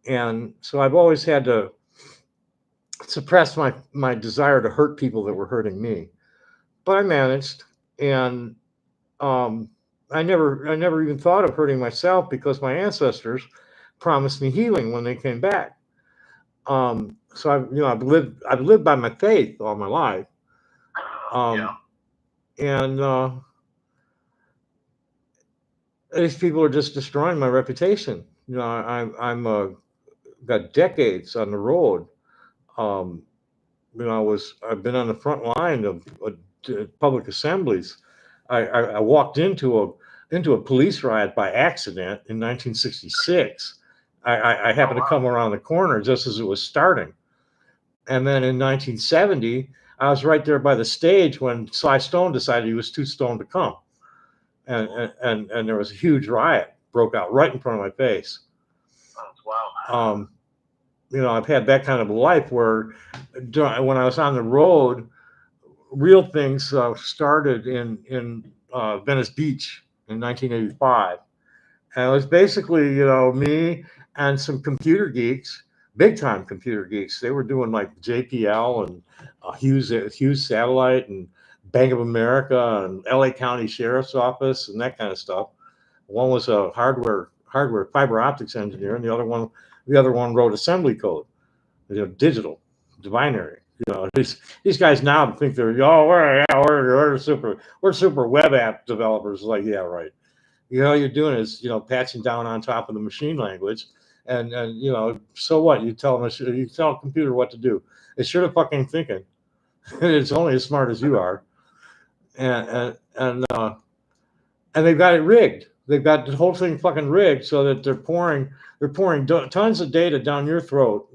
And so I've always had to suppress my desire to hurt people that were hurting me. But I managed, and I never even thought of hurting myself because my ancestors promised me healing when they came back. So I've lived by my faith all my life. And these people are just destroying my reputation. I'm got decades on the road. Um, I've been on the front line of public assemblies. I walked into a police riot by accident in 1966. I happened to come around the corner just as it was starting, and then in 1970, I was right there by the stage when Sly Stone decided he was too stoned to come, and there was a huge riot broke out right in front of my face. Wow. I've had that kind of life where when I was on the road, real things started in Venice Beach in 1985. And it was basically, me and some computer geeks, big time computer geeks. They were doing like JPL and Hughes Satellite and Bank of America and LA County Sheriff's Office and that kind of stuff. One was a hardware fiber optics engineer, and the other one wrote assembly code, digital, binary. These guys now think they're we're super web app developers. Like, yeah, right. All you're doing is patching down on top of the machine language, and so what? You tell a computer what to do. It's sure to fucking thinking. It's only as smart as you are, and they've got it rigged. They've got the whole thing fucking rigged so that they're pouring tons of data down your throat.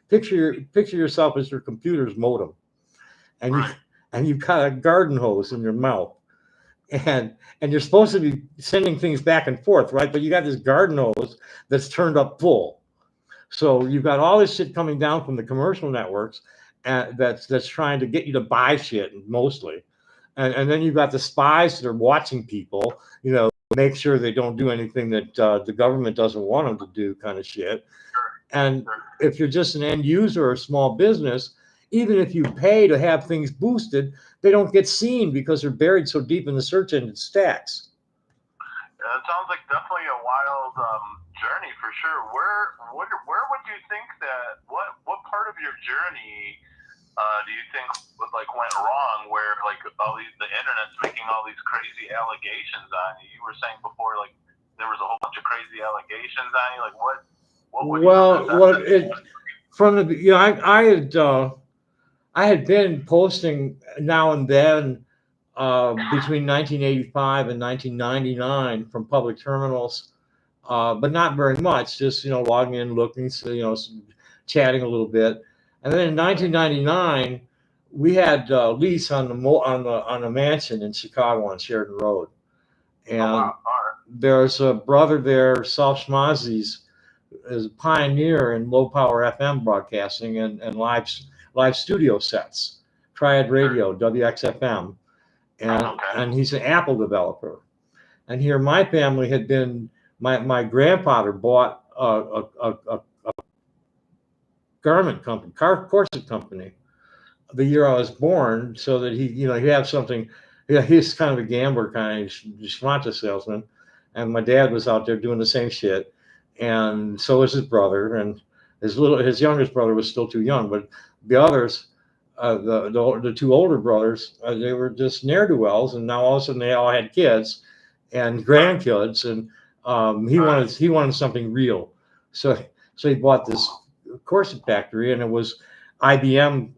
Picture yourself as your computer's modem, and you've got a garden hose in your mouth, and you're supposed to be sending things back and forth, right? But you got this garden hose that's turned up full, so you've got all this shit coming down from the commercial networks, and that's trying to get you to buy shit mostly, and then you've got the spies that are watching people, make sure they don't do anything that the government doesn't want them to do, kind of shit. And if you're just an end user or a small business, even if you pay to have things boosted, they don't get seen because they're buried so deep in the search engine stacks. Yeah, it sounds like definitely a wild journey for sure. Where would you think that what part of your journey do you think went wrong? Where the internet's making all these crazy allegations on you? You were saying before there was a whole bunch of crazy allegations on you. I had been posting now and then between 1985 and 1999 from public terminals, but not very much. Just logging in, looking, chatting a little bit, and then in 1999 we had lease on the mansion in Chicago on Sheridan Road, and there's a brother there, Salf Schmazi's, is a pioneer in low power FM broadcasting and live studio sets, Triad Radio, WXFM, and he's an Apple developer. And here my family had been, my grandfather bought a garment company, corset company, the year I was born, so that he'd have something. He's kind of a gambler, kind of schmata salesman, and my dad was out there doing the same shit, and so was his brother, and his youngest brother was still too young, but the others the two older brothers, they were just ne'er-do-wells, and now all of a sudden they all had kids and grandkids, and he wanted something real, so he bought this corset factory, and it was IBM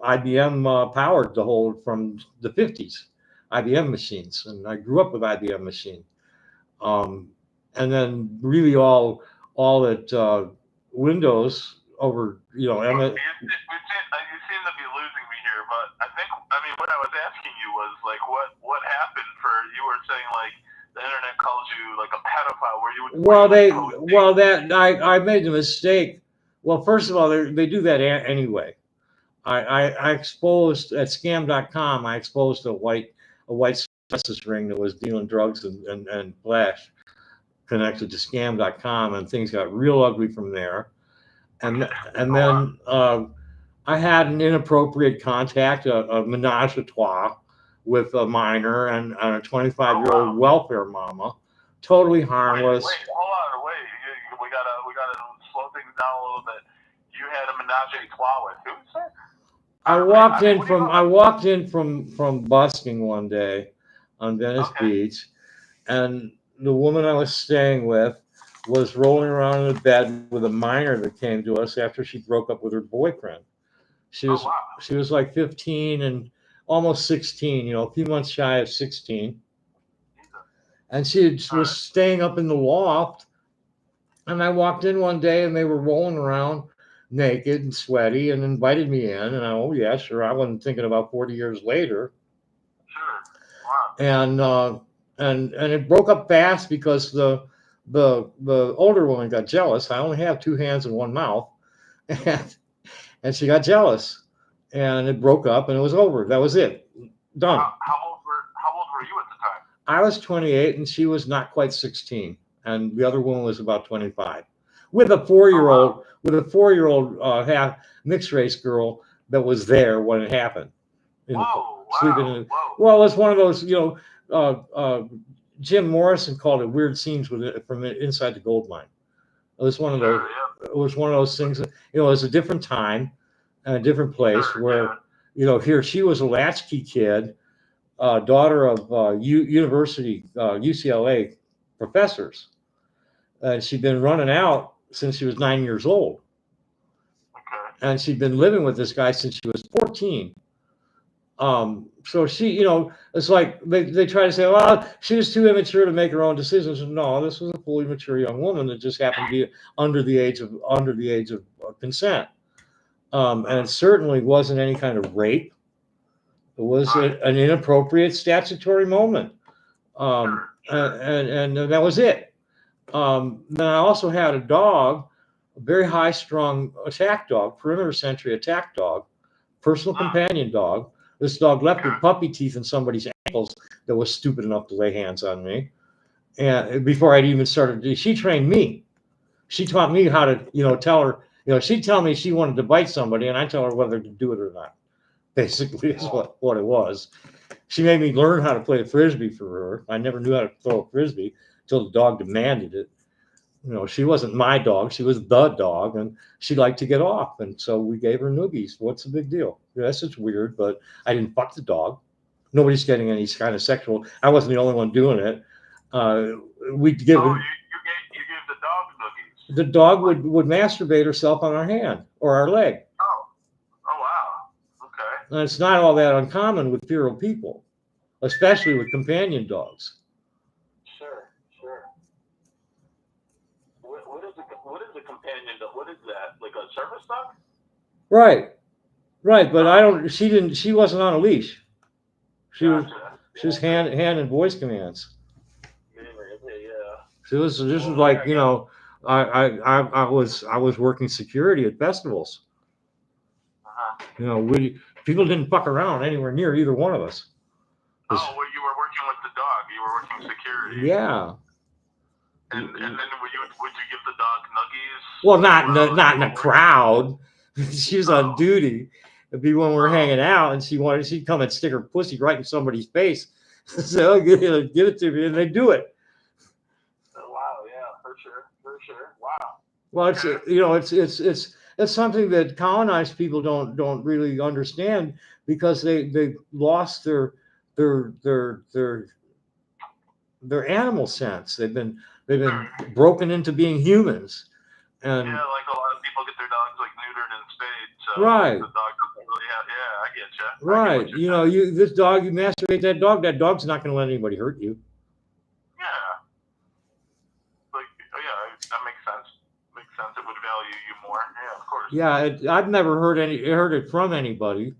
powered the whole from the 50s, IBM machines, and I grew up with IBM machine, and then really all that Windows over, You seem to be losing me here, but I mean, what I was asking you was like, what happened for, you were saying like the internet calls you like a pedophile, I made the mistake. Well, first of all, they do that anyway. I exposed at scam.com. I exposed a white success ring that was dealing drugs and flash connected to scam.com, and things got real ugly from there. And then I had an inappropriate contact, a menage a trois with a minor and a 25-year-old welfare mama, totally harmless. Wait, hold on, we gotta slow things down a little bit. You had a menage a trois with who, sir? I walked in from busking one day on Venice Beach, and the woman I was staying with was rolling around in the bed with a minor that came to us after she broke up with her boyfriend. She was like 15 and almost 16, a few months shy of 16. And she was staying up in the loft. And I walked in one day and they were rolling around naked and sweaty and invited me in. And yeah, sure. I wasn't thinking about 40 years later. Sure. Wow. And it broke up fast because the older woman got jealous. I only have two hands and one mouth. And she got jealous, and it broke up, and it was over. That was it. Done. How old were you at the time? I was 28, and she was not quite 16, and the other woman was about 25, with a 4-year-old half mixed race girl that was there when it happened. Sleeping well, it's one of those, Jim Morrison called it weird scenes from inside the gold mine. It was one of those. It was one of those things. It was a different time, and a different place where, here she was a latchkey kid, daughter of university UCLA professors, and she'd been running out since she was 9 years old, and she'd been living with this guy since she was 14. So she, it's like they try to say, well, she was too immature to make her own decisions. No, this was a fully mature young woman that just happened to be under the age of consent. And it certainly wasn't any kind of rape. It was an inappropriate statutory moment. And that was it. Then I also had a dog, a very high-strung attack dog, perimeter sentry attack dog, personal companion dog. This dog left with puppy teeth in somebody's ankles that was stupid enough to lay hands on me. And before I'd even started, she trained me. She taught me how to, tell her, she'd tell me she wanted to bite somebody, and I'd tell her whether to do it or not. Basically, is what it was. She made me learn how to play a frisbee for her. I never knew how to throw a frisbee until the dog demanded it. She wasn't my dog. She was the dog, and she liked to get off. And so we gave her noogies. What's the big deal? Yes, it's weird, but I didn't fuck the dog. Nobody's getting any kind of sexual. I wasn't the only one doing it. We'd give her. You gave the dog noogies. The dog would masturbate herself on our hand or our leg. Oh, wow. Okay. And it's not all that uncommon with feral people, especially with companion dogs. What is a companion dog? What is that? Like a service dog? Right. But she wasn't on a leash. She was hand and voice commands. Yeah. This was like, I was working security at festivals. People didn't fuck around anywhere near either one of us. You were working with the dog. You were working security. Yeah. And then would you give the dog nuggies? Well, not in a crowd. She was on duty. It'd be when we're hanging out, and she'd come and stick her pussy right in somebody's face. So give it to me, and they do it. Oh, wow, yeah, for sure. Wow. Well, it's That's something that colonized people don't really understand, because they lost their animal sense. They've been broken into being humans. And yeah, like a lot of people get their dogs like neutered and spayed, so right, the dog doesn't really have. Yeah, I get you. right. You know, this dog, you masturbate that dog's not going to let anybody hurt you. Yeah, like yeah, that makes sense. Makes sense. It would value you more. Yeah, of course. Yeah, I've never heard it from anybody,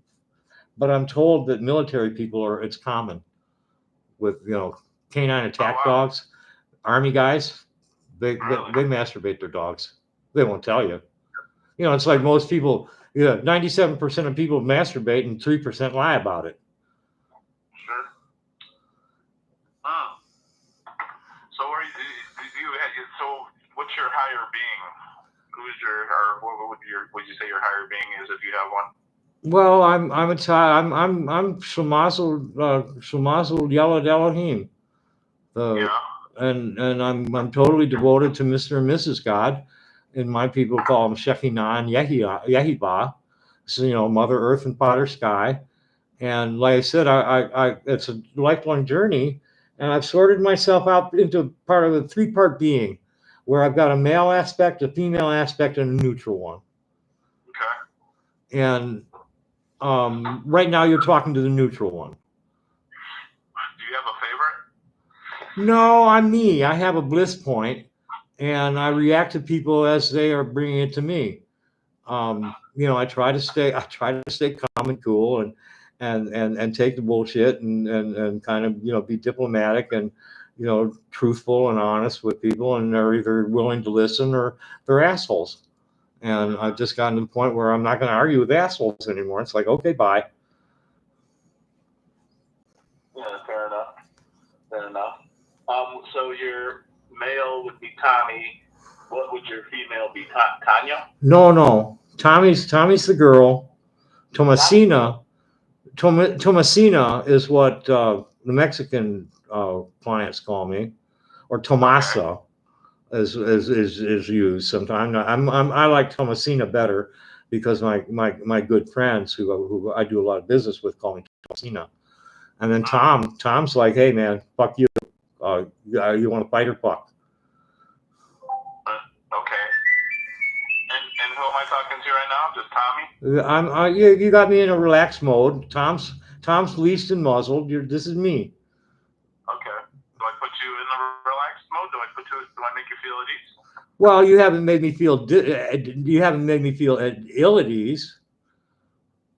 but I'm told that military people it's common with canine attack dogs. Army guys, they masturbate their dogs. They won't tell you. It's like most people. 97% of people masturbate and 3% lie about it. Sure. So so what's your higher being? Who's or what would you say your higher being is, if you have one? Well, I'm Shamazel Yalad Elohim. And I'm totally devoted to Mr. and Mrs. God, and my people call him Shekinah and Yehibah. So Mother Earth and Father Sky. And like I said, I it's a lifelong journey, and I've sorted myself out into part of a 3-part being, where I've got a male aspect, a female aspect, and a neutral one. Okay. And right now you're talking to the neutral one. Do you have a favorite? No, I'm me. I have a bliss point, and I react to people as they are bringing it to me. I try to stay calm and cool, and take the bullshit, and kind of be diplomatic and truthful and honest with people, and they're either willing to listen or they're assholes. And I've just gotten to the point where I'm not going to argue with assholes anymore. It's like, okay, bye. Yeah, fair enough. Fair enough. So your male would be Tommy. What would your female be? Tanya? No. Tommy's the girl. Tomasina is what the Mexican clients call me, or Tomasa is used sometimes. I like Tomasina better, because my good friends who I do a lot of business with call me Tomasina. And then Tom's like, hey man, fuck you. You want to fight or fuck? Okay. And who am I talking to right now? Just Tommy? You got me in a relaxed mode. Tom's leased and muzzled. This is me. Okay. Do I put you in the relaxed mode? Do I make you feel at ease? Well, you haven't made me feel ill at ease.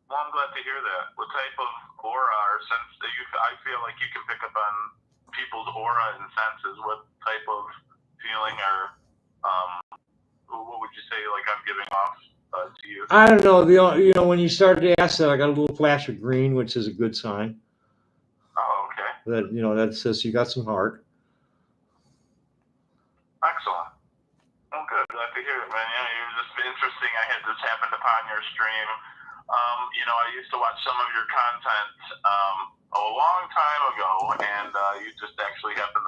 Well, I'm glad to hear that. What type of aura or sense I feel like you can pick up on people's aura and senses? What type of feeling or what would you say like I'm giving off to you? I don't know. When you started to ask that, I got a little flash of green, which is a good sign. Oh, okay. That says you got some heart. Excellent. Oh, good. Glad to hear it, man. Yeah, you're just interesting. I had this happen upon your stream. I used to watch some of your content a long time ago, and you just actually happened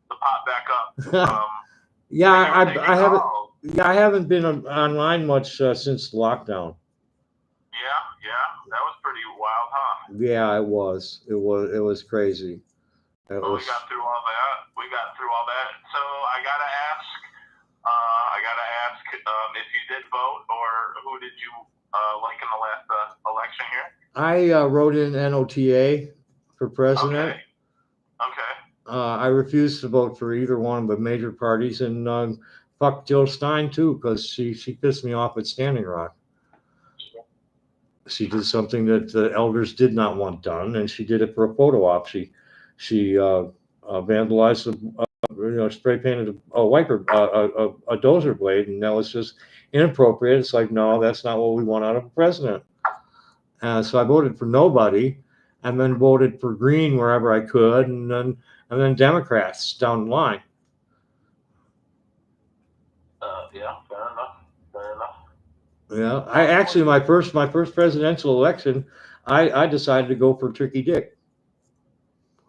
to pop back up. I haven't been online much since lockdown. Yeah, that was pretty wild, huh? Yeah, it was. It was crazy. We got through all that. So I gotta ask if you did vote, or who did you like in the last election here? I wrote in NOTA for president. Okay. I refused to vote for either one of the major parties, and fuck Jill Stein too, because she pissed me off at Standing Rock. She did something that the elders did not want done, and she did it for a photo op. She vandalized spray painted a wiper, a dozer blade, and that was just inappropriate. It's like, no, that's not what we want out of a president. So I voted for nobody, and then voted for Green wherever I could, and then Democrats down the line. Yeah, fair enough. Yeah, I actually my first presidential election, I decided to go for Tricky Dick.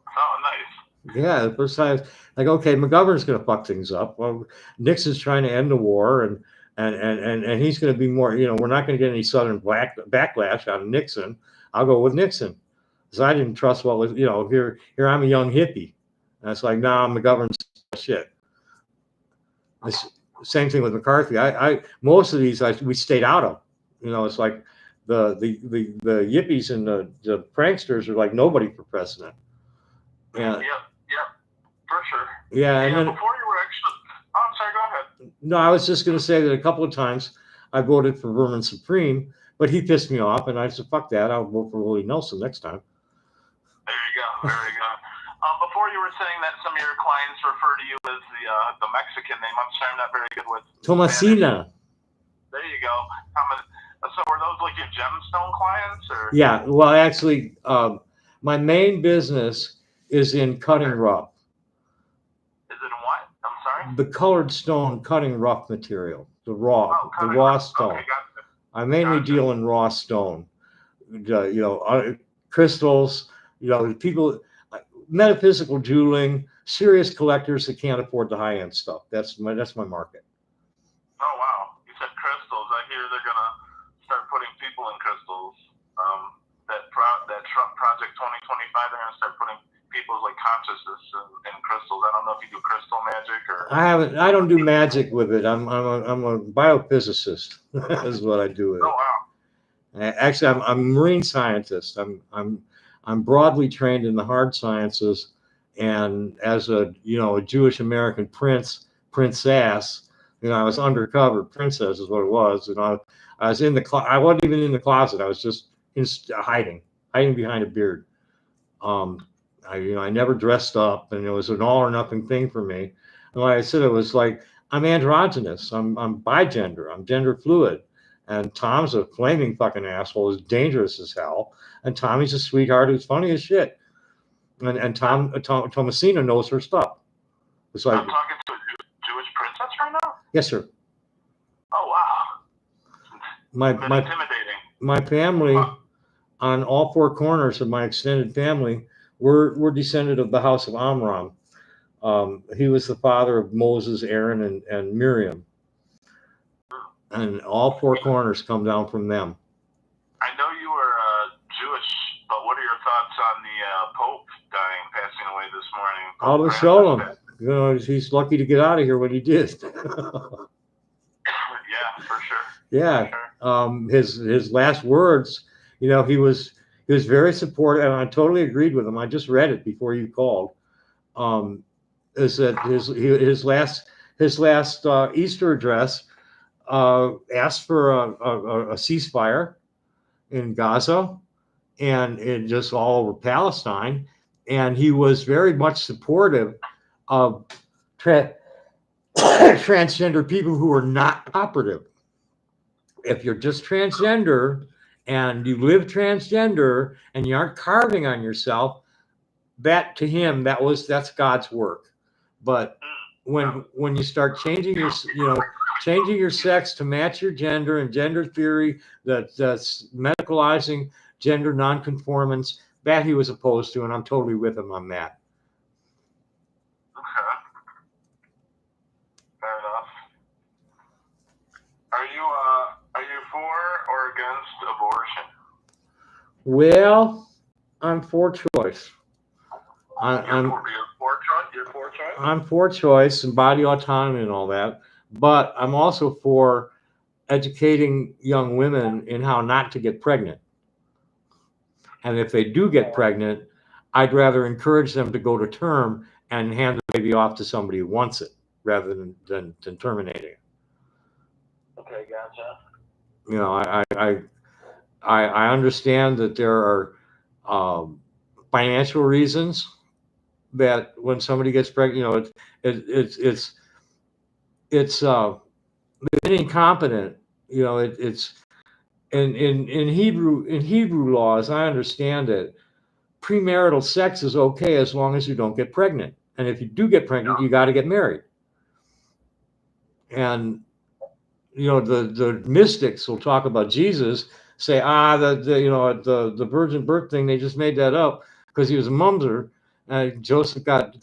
Oh, nice. Yeah, the first time, like, okay, McGovern's going to fuck things up. Well, Nixon's trying to end the war, and he's going to be more. We're not going to get any Southern backlash out of Nixon. I'll go with Nixon, because I didn't trust what was. Here I'm a young hippie, and it's like, nah, I'm the government's shit. Same thing with McCarthy. I most of these we stayed out of. It's like the yippies and the pranksters are like nobody for president. Yeah. For sure. Yeah, and then before you were actually, I'm sorry, go ahead. No, I was just going to say that a couple of times I voted for Vermin Supreme, but he pissed me off, and I said, "Fuck that! I'll vote for Willie Nelson next time." There you go. Before you were saying that some of your clients refer to you as the Mexican name. I'm sorry, I'm not very good with Tomasina. There you go. So were those like your gemstone clients, or? Yeah. Well, actually, my main business is in cutting rough. The colored stone cutting rough material, the raw stone. Okay, gotcha. I mainly deal in raw stone, crystals, people, metaphysical jeweling, serious collectors that can't afford the high end stuff. That's my market. Oh wow! You said crystals. I hear they're gonna start putting people in crystals. That Trump Project 2025, they're gonna start putting people's like consciousness in crystals. I don't know if you do crystal magic or. I don't do magic with it. I'm a biophysicist. Is what I do with it. Oh wow! Actually, I'm a marine scientist. I'm broadly trained in the hard sciences, and as a Jewish American princess, I was undercover princess is what it was, and I was in the I wasn't even in the closet. I was just hiding behind a beard. I never dressed up, and it was an all or nothing thing for me. And like I said, it was like I'm androgynous. I'm bigender. I'm gender fluid. And Tom's a flaming fucking asshole, who's dangerous as hell. And Tommy's a sweetheart who's funny as shit. And Tomasina knows her stuff. It's like, I'm talking to a Jewish princess right now? Yes, sir. Oh wow. Intimidating. My family, on all four corners of my extended family, we're descended of the house of Amram. He was the father of Moses, Aaron, and Miriam. And all four corners come down from them. I know you were Jewish, but what are your thoughts on the Pope passing away this morning? I'll just show him. He's lucky to get out of here when he did. Yeah, for sure. Yeah. For sure. His last words, he was very supportive, and I totally agreed with him. I just read it before you called. Is that his last Easter address asked for a ceasefire in Gaza and it just all over Palestine, and he was very much supportive of transgender people who are not operative. If you're just transgender and you live transgender and you aren't carving on yourself, that to him that's God's work. But when you start changing your sex to match your gender, and gender theory that's medicalizing gender nonconformance, that he was opposed to, and I'm totally with him on that. Okay. Fair enough. Are you for or against abortion? Well, I'm for choice. I'm for choice and body autonomy and all that, but I'm also for educating young women in how not to get pregnant. And if they do get pregnant, I'd rather encourage them to go to term and hand the baby off to somebody who wants it rather than terminating it. Okay, gotcha. I understand that there are financial reasons that when somebody gets pregnant, it's been incompetent. It's in Hebrew laws, I understand it. Premarital sex is okay as long as you don't get pregnant, and if you do get pregnant, you got to get married. And the mystics will talk about Jesus, say the virgin birth thing, they just made that up because he was a mumser. Joseph got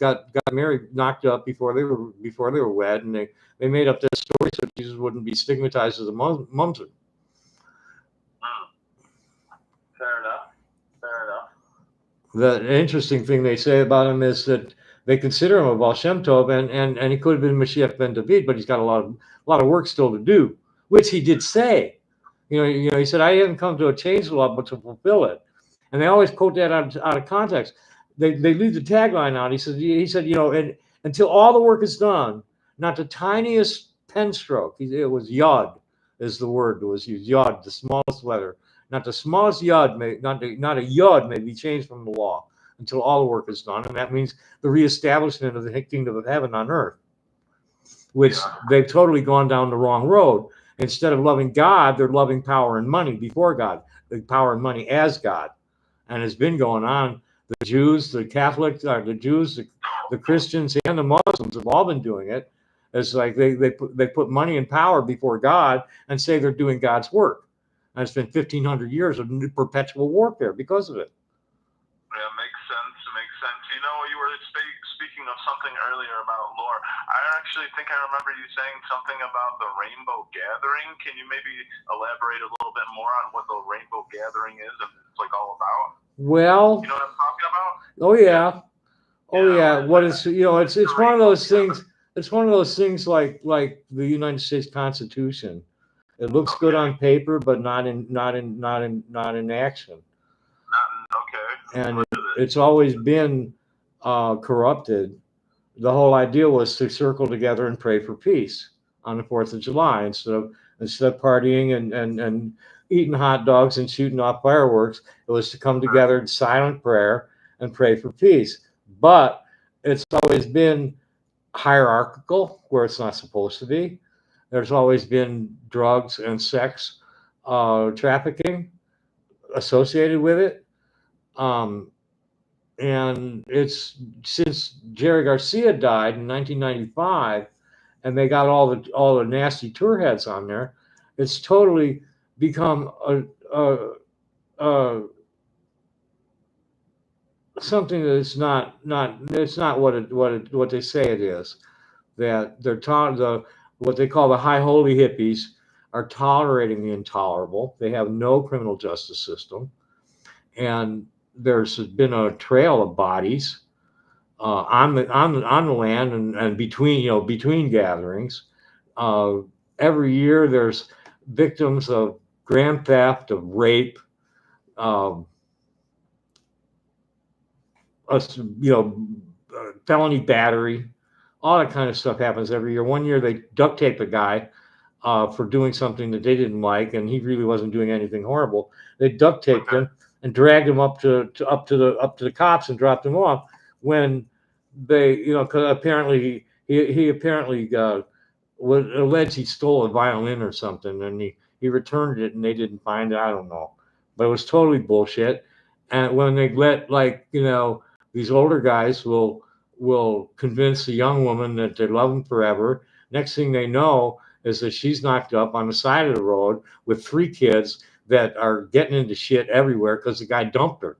married, knocked up before they were wed, and they made up that story so Jesus wouldn't be stigmatized as a Muslim. Fair enough. The interesting thing they say about him is that they consider him a Baal Shem Tov, and he could have been Mashiach ben David, but he's got a lot of work still to do, which he did say. You know, he said, "I haven't come to change the law, but to fulfill it." And they always quote that out of context. They leave the tagline out. He said, you know, and until all the work is done, not the tiniest pen stroke. It was yod, is the word that was used. Yod, the smallest letter. Not the smallest yod, not a yod may be changed from the law until all the work is done, and that means the reestablishment of the kingdom of heaven on earth, which they've totally gone down the wrong road. Instead of loving God, they're loving power and money before God, the power and money as God, and it's been going on. The Jews, the Catholics, the Jews, the Christians, and the Muslims have all been doing it. It's like they put money and power before God and say they're doing God's work. And it's been 1,500 years of perpetual warfare because of it. Yeah, makes sense. You know, you were speaking of something earlier about lore. I actually think I remember you saying something about the Rainbow Gathering. Can you maybe elaborate a little bit more on what the Rainbow Gathering is and it's like all about? Well, you know what I'm talking about? Oh yeah. What is, you know, it's one of those things. It's one of those things like the United States Constitution. It looks good on paper, but not in action. And it's always been corrupted. The whole idea was to circle together and pray for peace on the 4th of July instead of partying and eating hot dogs and shooting off fireworks. It was to come together in silent prayer and pray for peace. But it's always been hierarchical where it's not supposed to be. There's always been drugs and sex trafficking associated with it. And it's since Jerry Garcia died in 1995, and they got all the nasty tour heads on there. It's totally become something that's not what they say it is. That they're what they call the high holy hippies are tolerating the intolerable. They have no criminal justice system, and there's been a trail of bodies on the land and between gatherings. Every year there's victims of grand theft, of rape, felony battery. All that kind of stuff happens every year. One year they duct taped a guy for doing something that they didn't like, and he really wasn't doing anything horrible. They duct taped him and dragged him up to the cops and dropped him off. When they, because apparently he apparently was alleged he stole a violin or something, and he returned it and they didn't find it. I don't know, but it was totally bullshit. And when they let these older guys will convince a young woman that they love them forever. Next thing they know is that she's knocked up on the side of the road with 3 kids that are getting into shit everywhere because the guy dumped her.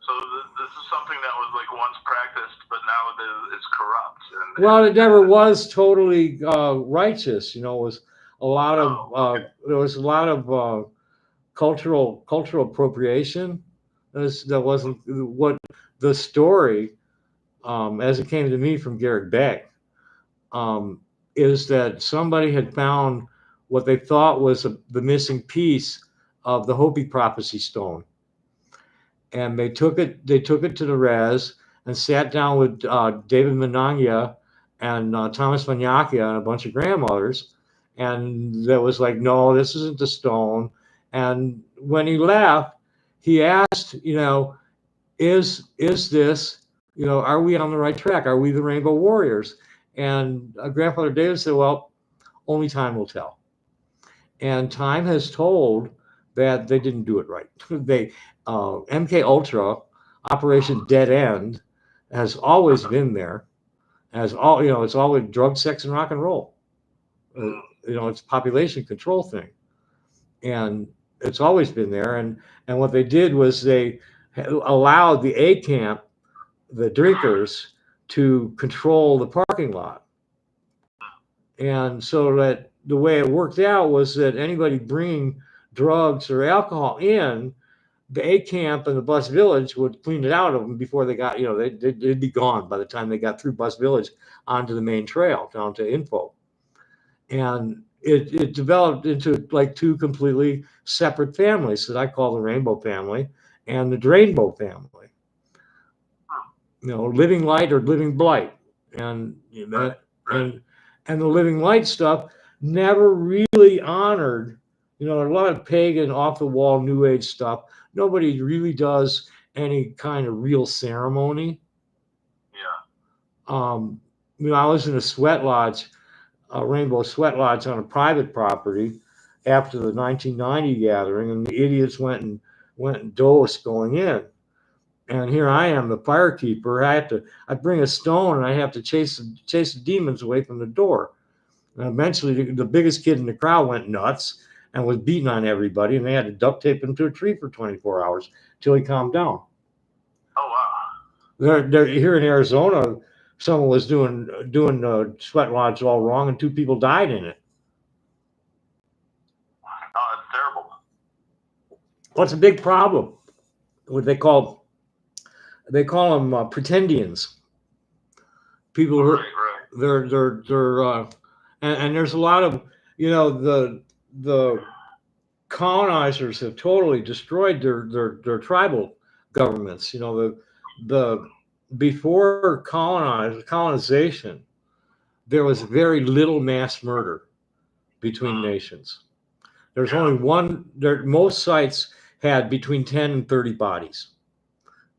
So this is something that was like once practiced, but now it's corrupt. Well, it never was totally righteous. It was a lot of there was a lot of cultural appropriation. That wasn't what the story, as it came to me from Garrett Beck, is that somebody had found what they thought was the missing piece of the Hopi prophecy stone, and they took it to the res and sat down with David Menanya and Thomas Vanyakia and a bunch of grandmothers, and that was like, no, this isn't the stone. And when he left, he asked, is this, are we on the right track? Are we the Rainbow Warriors? And Grandfather David said, well, only time will tell. And time has told that they didn't do it right. They MK Ultra, Operation Dead End, has always been there. It's always drug, sex, and rock and roll. It's a population control thing. And it's always been there. And what they did was they allowed the camp, the drinkers, to control the parking lot. And so that the way it worked out was that anybody bringing drugs or alcohol in, the A camp and the bus village would clean it out of them before they got, they'd be gone by the time they got through bus village onto the main trail down to Info. And it developed into like two completely separate families that I call the Rainbow family and the Drainbow family. Living Light or Living Blight. And and the Living Light stuff never really honored, a lot of pagan, off the wall, new age stuff. Nobody really does any kind of real ceremony. Yeah. I was in a sweat lodge, a Rainbow Sweat Lodge on a private property after the 1990 gathering, and the idiots went and dosed going in. And here I am, the firekeeper. I bring a stone and I have to chase the demons away from the door. And eventually, the biggest kid in the crowd went nuts and was beating on everybody, and they had to duct tape him to a tree for 24 hours till he calmed down. Oh wow! They're here in Arizona. Someone was doing sweat lodge all wrong, and 2 people died in it. Oh, it's terrible. What's a big problem? What they call them pretendians. People who they're and there's a lot of the colonizers have totally destroyed their tribal governments. The before colonization, there was very little mass murder between nations. There's only one. Most sites had between 10 and 30 bodies.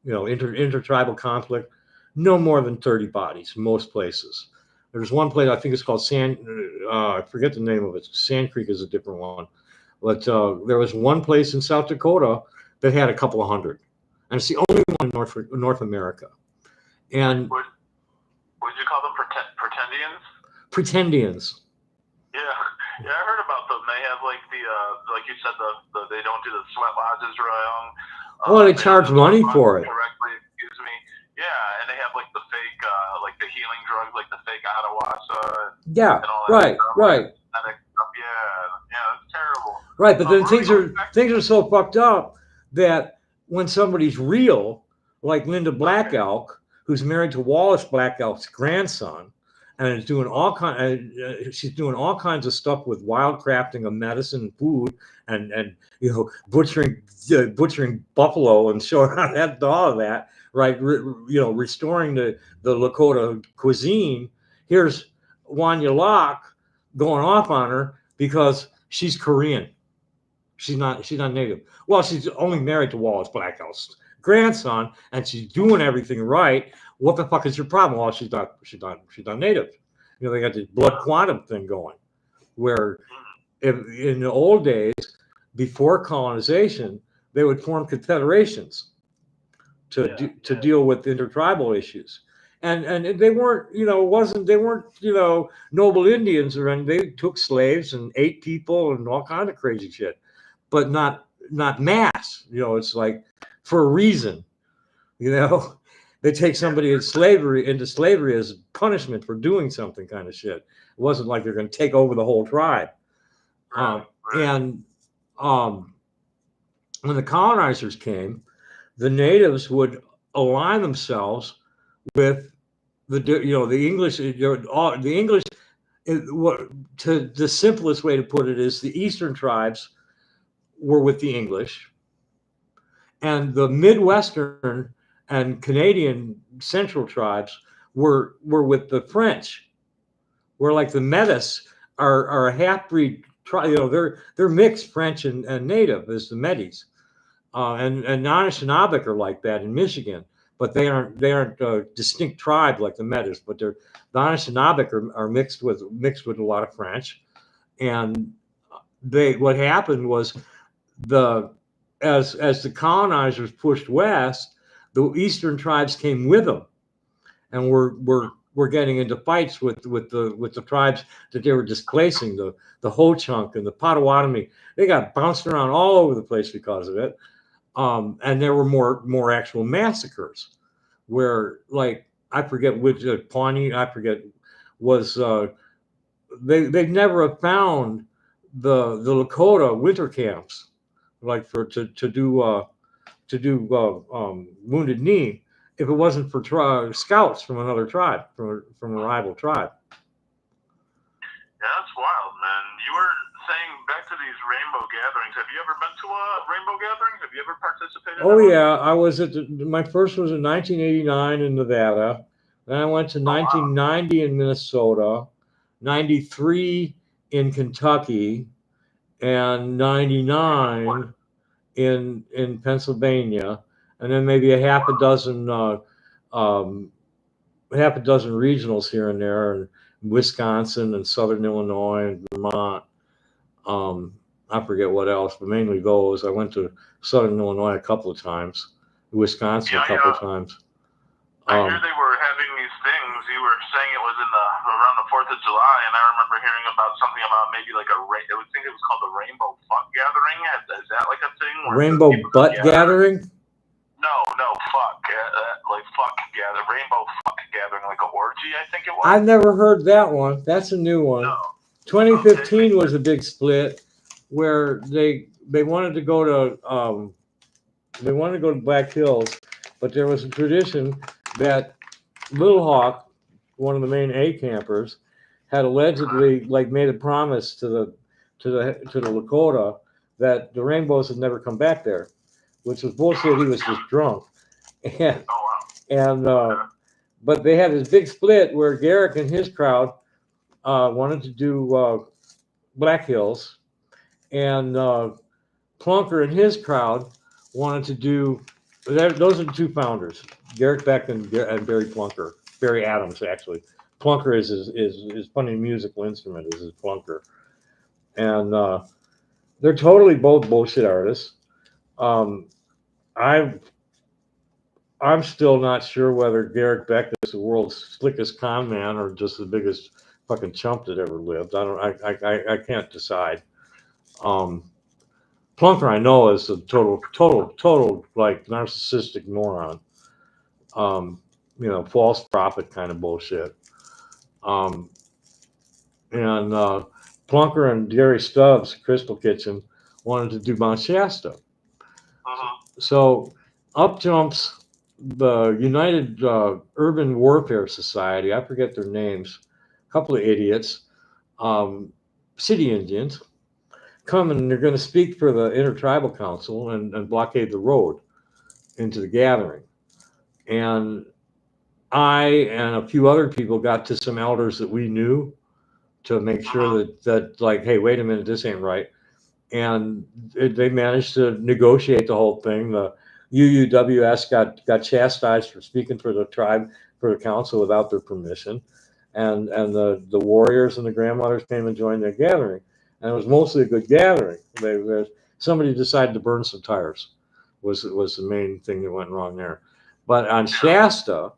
Intertribal conflict, no more than 30 bodies. Most places. There's one place, I think it's called I forget the name of it. Sand Creek is a different one. But there was one place in South Dakota that had a couple of hundred. And it's the only one in North America. And would you call them pretendians? Pretendians. Yeah, I heard about them. They have like like you said, they don't do the sweat lodges wrong. They charge money for it. Correctly, excuse me. Yeah, and they have like the fake, like the healing drugs, like the fake ayahuasca. Yeah, and all right. Yeah, it's terrible. Right, but then things are so fucked up that when somebody's real, like Linda Black Elk, who's married to Wallace Black Elk's grandson, and is doing she's doing all kinds of stuff with wildcrafting of medicine and food, and butchering buffalo and showing how to do all of that, right? Restoring the Lakota cuisine. Here's Wanya Locke going off on her because she's Korean. She's not native. Well, she's only married to Wallace Black Elk's grandson, and she's doing everything right. What the fuck is your problem? Well, she's not native. They got this blood quantum thing going, where in the old days, before colonization, they would form confederations to deal with intertribal issues. And they weren't, they weren't, noble Indians or anything. They took slaves and ate people and all kind of crazy shit, but not mass. It's like for a reason. They take somebody into slavery as punishment for doing something kind of shit. It wasn't like they're going to take over the whole tribe. And when the colonizers came, the natives would align themselves with the English. The English. The simplest way to put it is the Eastern tribes were with the English, and the Midwestern and Canadian Central tribes were with the French. Where like the Metis are a half-breed tribe. They're mixed French and native as the Metis, and Anishinaabe are like that in Michigan. But they aren't a distinct tribe like the Metis. But the Anishinaabe are mixed with a lot of French, and what happened was as the colonizers pushed west, the Eastern tribes came with them, and were getting into fights with the tribes that they were displacing, the Ho-Chunk and the Potawatomi. They got bounced around all over the place because of it, and there were more actual massacres, where like I forget which Pawnee, I forget, was they never have found the Lakota winter camps, like to do Wounded Knee, if it wasn't for scouts from another tribe, from a rival tribe. Yeah, that's wild, man. You were saying back to these rainbow gatherings. Have you ever been to a rainbow gathering? Have you ever participated? Oh yeah, I was my first was in 1989 in Nevada. Then I went to 1990 in Minnesota, 93 in Kentucky, and 99 in Pennsylvania, and then maybe a half a dozen regionals here and there, in Wisconsin and Southern Illinois and Vermont. I forget what else, but mainly those. I went to Southern Illinois a couple of times, Wisconsin a couple of times. I hear they were having these things. You were saying it was around the 4th of July, and I remember hearing about something about maybe like I think it was called the Rainbow Fuck Gathering. Is that like a thing? Rainbow Butt Gathering? No, fuck. Like fuck gathering. Rainbow Fuck Gathering, like a orgy, I think it was. I've never heard that one. That's a new one. No. 2015 was a big split where they wanted to go to Black Hills, but there was a tradition that Little Hawk, one of the main A campers, had allegedly made a promise to the Lakota that the Rainbows had never come back there, which was bullshit. He was just drunk, but they had this big split where Garrick and his crowd wanted to do Black Hills, and Plunker and his crowd wanted to do. Those are the two founders, Garrick Beck and Barry Plunker. Barry Adams, actually. Plunker is his funny musical instrument is his plunker, and they're totally both bullshit artists. I'm still not sure whether Garrick Beck is the world's slickest con man or just the biggest fucking chump that ever lived. I can't decide. Plunker, I know, is a total like narcissistic moron. False prophet kind of bullshit. And Plunker and Gary Stubbs, Crystal Kitchen, wanted to do Mount Shasta. So up jumps the United Urban Warfare Society. I forget their names. A couple of idiots, city Indians, come and they're going to speak for the Intertribal Council and blockade the road into the gathering. And I and a few other people got to some elders that we knew to make sure that like, hey, wait a minute, this ain't right. And they managed to negotiate the whole thing. The UUWS got chastised for speaking for the tribe, for the council without their permission. And the warriors and the grandmothers came and joined their gathering. And it was mostly a good gathering. Somebody decided to burn some tires was the main thing that went wrong there. But on Shasta,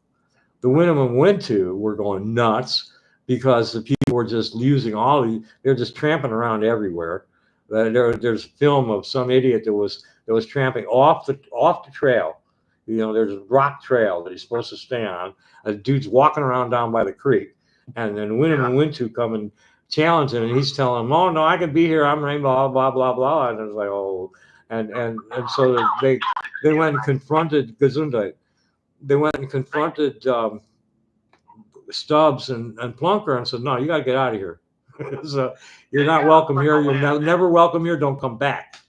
the Winnemem went to were going nuts because the people were just using they're just tramping around everywhere. There's film of some idiot that was tramping off the trail. There's a rock trail that he's supposed to stay on. A dude's walking around down by the creek, and then Winnemem went to come and challenge him, and he's telling him, "Oh no, I can be here. I'm Rainbow, blah blah blah." And it was like, oh, and so they went and confronted Gesundheit. They went and confronted Stubbs and Plunker and said, "No, you got to get out of here. So you're not welcome here. You're never welcome here. Don't come back."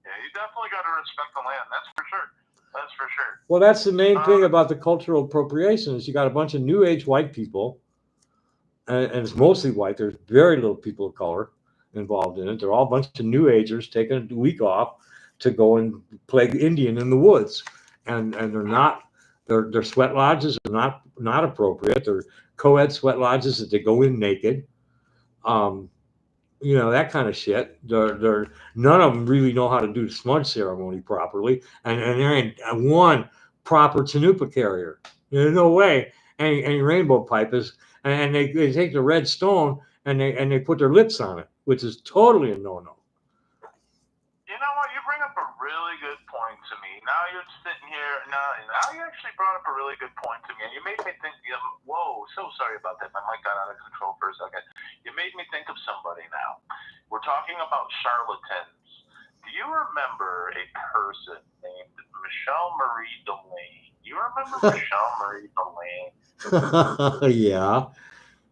Yeah, you definitely got to respect the land. That's for sure. That's for sure. Well, that's the main thing about the cultural appropriation is you got a bunch of new age white people, and it's mostly white. There's very little people of color involved in it. They're all a bunch of new agers taking a week off to go and play Indian in the woods, and they're not. Their sweat lodges are not appropriate. They're co-ed sweat lodges that they go in naked. That kind of shit. None of them really know how to do the smudge ceremony properly, and there ain't one proper Tanupa carrier. There's no way any rainbow pipers, and they take the red stone and they put their lips on it, which is totally a no-no. You know what? You bring up a really good point to me. Now you're sitting here. Now you actually brought up a really good point to me, and you made me think. Whoa, so sorry about that. My mic got out of control for a second. You made me think of somebody now. We're talking about charlatans. Do you remember a person named Michelle Marie Delane? You remember Michelle Marie Delane? Yeah.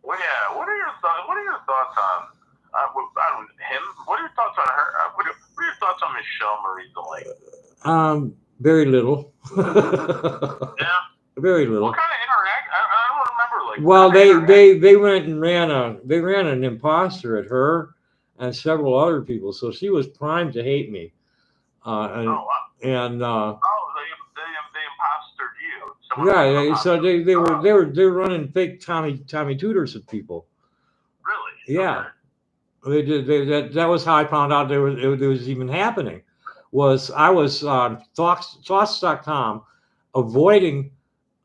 Well, yeah. What are your thoughts? What are your thoughts on him? What are your thoughts on her? What are your thoughts on Michelle Marie Delane? Very little. Yeah. Very little. What kind of interact? I don't remember. Like. Well, they went and ran an imposter at her and several other people, so she was primed to hate me. They impostered you. Yeah, so they were running fake Tommy Tutors at people. Really? Yeah, okay. That was how I found out there was even happening. I was on thoughts.com avoiding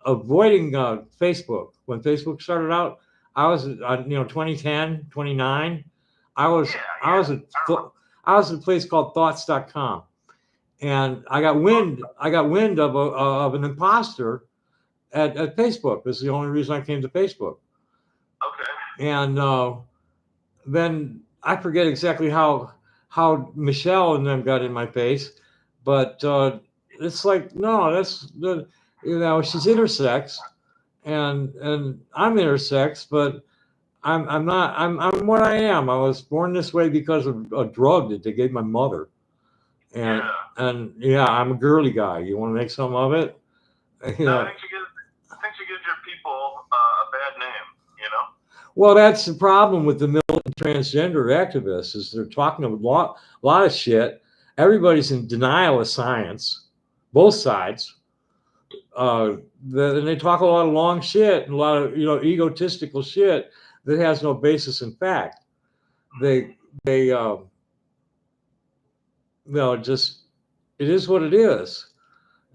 Facebook when Facebook started out. I was 2010, 29. I was at a place called thoughts.com. And I got wind of an imposter at Facebook. This is the only reason I came to Facebook. Okay. And then I forget exactly how Michelle and them got in my face, but it's like, no, that's she's intersex, and I'm intersex, but I'm not. I'm what I am. I was born this way because of a drug that they gave my mother. And I'm a girly guy. You want to make some of it? I think she gives your people a bad name. Well, that's the problem with the militant transgender activists is they're talking a lot of shit. Everybody's in denial of science, both sides. And they talk a lot of long shit and a lot of egotistical shit that has no basis in fact. It is what it is,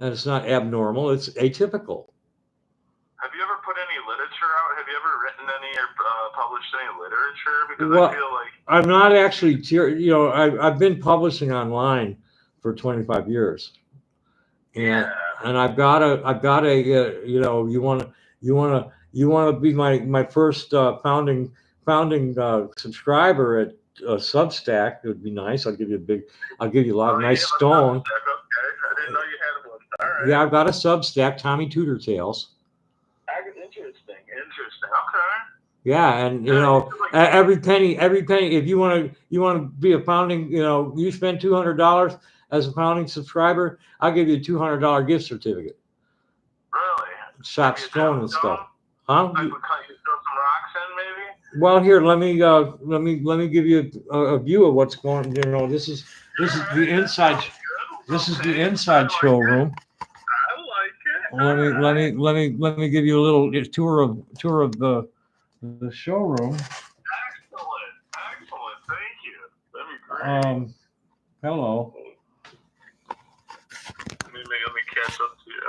and it's not abnormal. It's atypical. Have you ever put any literature out? Have you ever written any or published any literature? Because I feel like I'm not actually. I've been publishing online for 25 years, and I've got a. You want to be my first founding subscriber at Substack. It would be nice. I'll give you a lot of nice stone. Okay. I didn't know you had one. All right. Yeah, I've got a Substack, Tommy Tudor Tales. Interesting. Okay. Yeah, and every penny. If you want to be a founding, you spend $200 as a founding subscriber, I'll give you a $200 gift certificate. Really? Shop stone and stuff. Huh? You throw some rocks in, maybe. Well, here, let me give you a view of what's going. This is the inside. This is the inside showroom. I like it. Let me give you a little tour of the showroom. Excellent. Thank you. That'd be great. Hello. Let me catch up to you.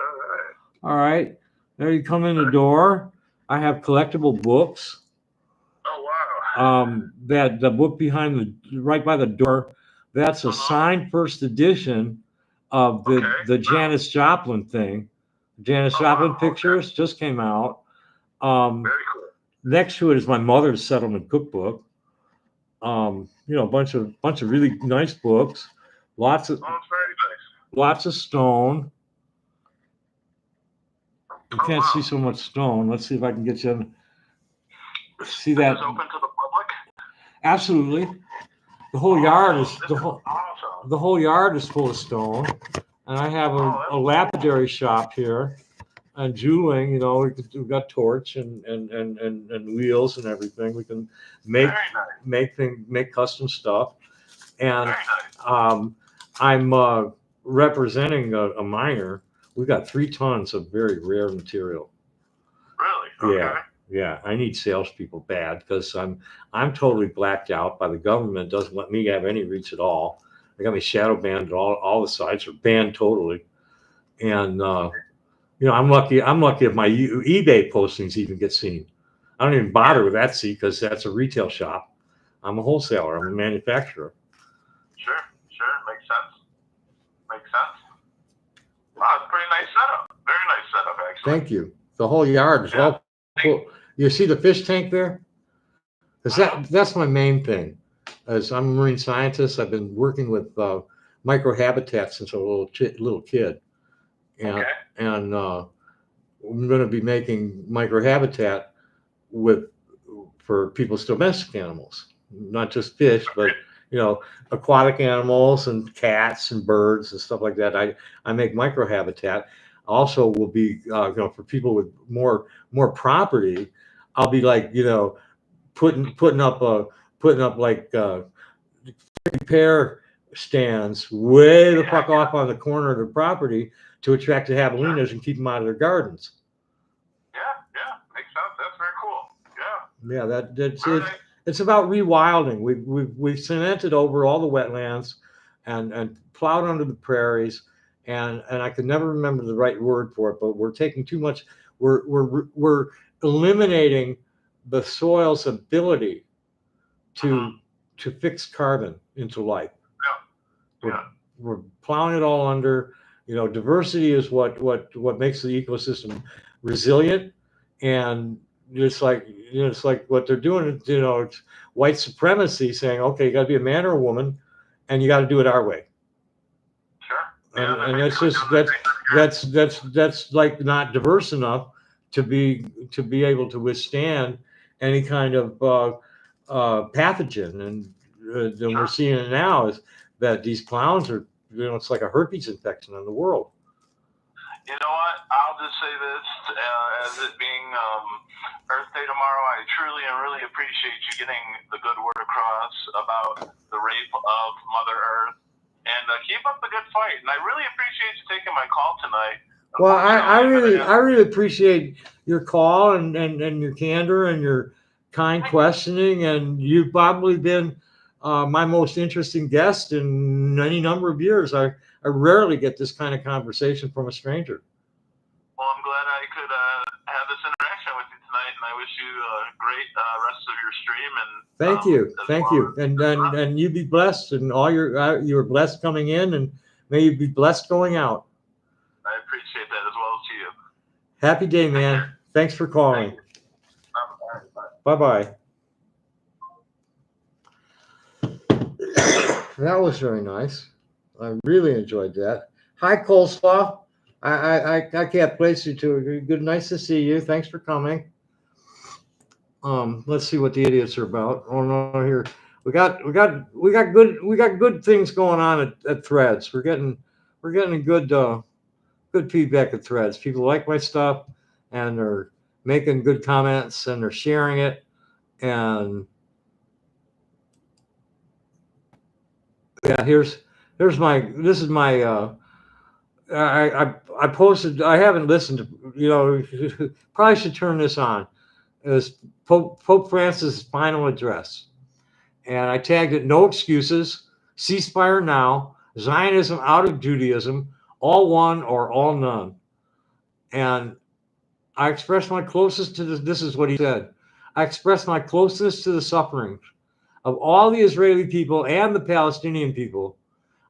All right. There you come in the door. I have collectible books. Oh wow. That the book right by the door, that's a signed first edition of the Janis Joplin thing. Janis Joplin pictures just came out. Very cool. Next to it is my mother's settlement cookbook. A bunch of really nice books. Lots of very nice. Lots of stone. You can't see so much stone. Let's see if I can get you to see that. Is it open to the public? Absolutely. The whole yard is the whole yard is full of stone, and I have a lapidary shop here, and jeweling. We've got torch and wheels and everything. We can make custom stuff, and I'm representing a miner. We've got 3 tons of very rare material. Really? Okay. Yeah. I need salespeople bad because I'm totally blacked out by the government. Doesn't let me have any reach at all. They got me shadow banned. All the sites are banned totally. And I'm lucky if my eBay postings even get seen. I don't even bother with Etsy because that's a retail shop. I'm a wholesaler. I'm a manufacturer. Sure. Makes sense. Wow, it's a pretty nice setup. Very nice setup, actually. Thank you. The whole yard is all cool. You see the fish tank there? That's my main thing. As I'm a marine scientist, I've been working with microhabitats since I was a little kid, and Okay. and I'm going to be making microhabitat for people's domestic animals, not just fish, but aquatic animals and cats and birds and stuff like that. I make microhabitat. Also, will be for people with more property. I'll be like putting up like repair stands way the fuck off on the corner of the property to attract the javelinas and keep them out of their gardens. Yeah, makes sense. That's very cool. Yeah, it's about rewilding. We've cemented over all the wetlands and plowed under the prairies, and I can never remember the right word for it, but we're taking too much. We're eliminating the soil's ability to fix carbon into life. We're plowing it all under. Diversity is what makes the ecosystem resilient, and it's like what they're doing. It's white supremacy saying, okay, you got to be a man or a woman, and you got to do it our way. Sure. And that's like not diverse enough to be able to withstand any kind of pathogen. And we're seeing it now is that these clowns are, it's like a herpes infection in the world. You know what? I'll just say this, as it being Earth Day tomorrow, I truly and really appreciate you getting the good word across about the rape of Mother Earth. And keep up the good fight. And I really appreciate you taking my call tonight. Well, I really appreciate your call and your candor and your kind questioning. And you've probably been my most interesting guest in any number of years. I rarely get this kind of conversation from a stranger. Well, I'm glad I could have this interaction with you tonight, and I wish you a great rest of your stream. And thank you, and you be blessed, and all you're blessed coming in, and may you be blessed going out. I appreciate that as well as you. Happy day, man. Thanks for calling. Bye-bye. That was very nice. I really enjoyed that. Hi, Coleslaw. I can't place you two. Good, nice to see you. Thanks for coming. Let's see what the idiots are about. Oh no, here we got good things going on at Threads. We're getting good feedback at Threads. People like my stuff, and they're making good comments, and they're sharing it. And yeah, this is my I posted. I haven't listened to. Probably should turn this on. It was Pope Francis' final address, and I tagged it: "No excuses, ceasefire now, Zionism out of Judaism, all one or all none." And I expressed my closest to this is what he said. I expressed my closeness to the sufferings of all the Israeli people and the Palestinian people.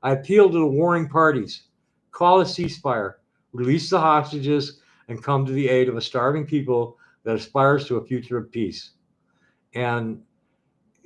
I appeal to the warring parties: call a ceasefire, release the hostages, and come to the aid of a starving people that aspires to a future of peace. And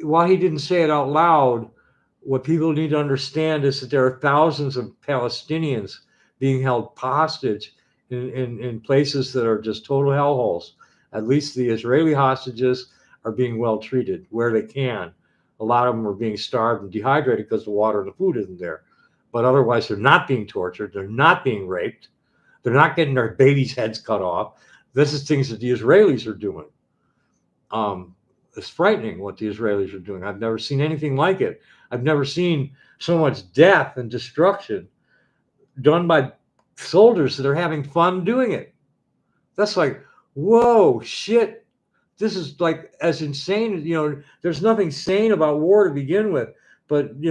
while he didn't say it out loud, what people need to understand is that there are thousands of Palestinians being held hostage in places that are just total hellholes. At least the Israeli hostages are being well treated where they can. A lot of them are being starved and dehydrated because the water and the food isn't there. But otherwise, they're not being tortured. They're not being raped. They're not getting their babies' heads cut off. This is things that the Israelis are doing. It's frightening what the Israelis are doing. I've never seen anything like it. I've never seen so much death and destruction done by soldiers that are having fun doing it. That's like, whoa, shit. This is like as insane. There's nothing sane about war to begin with. But,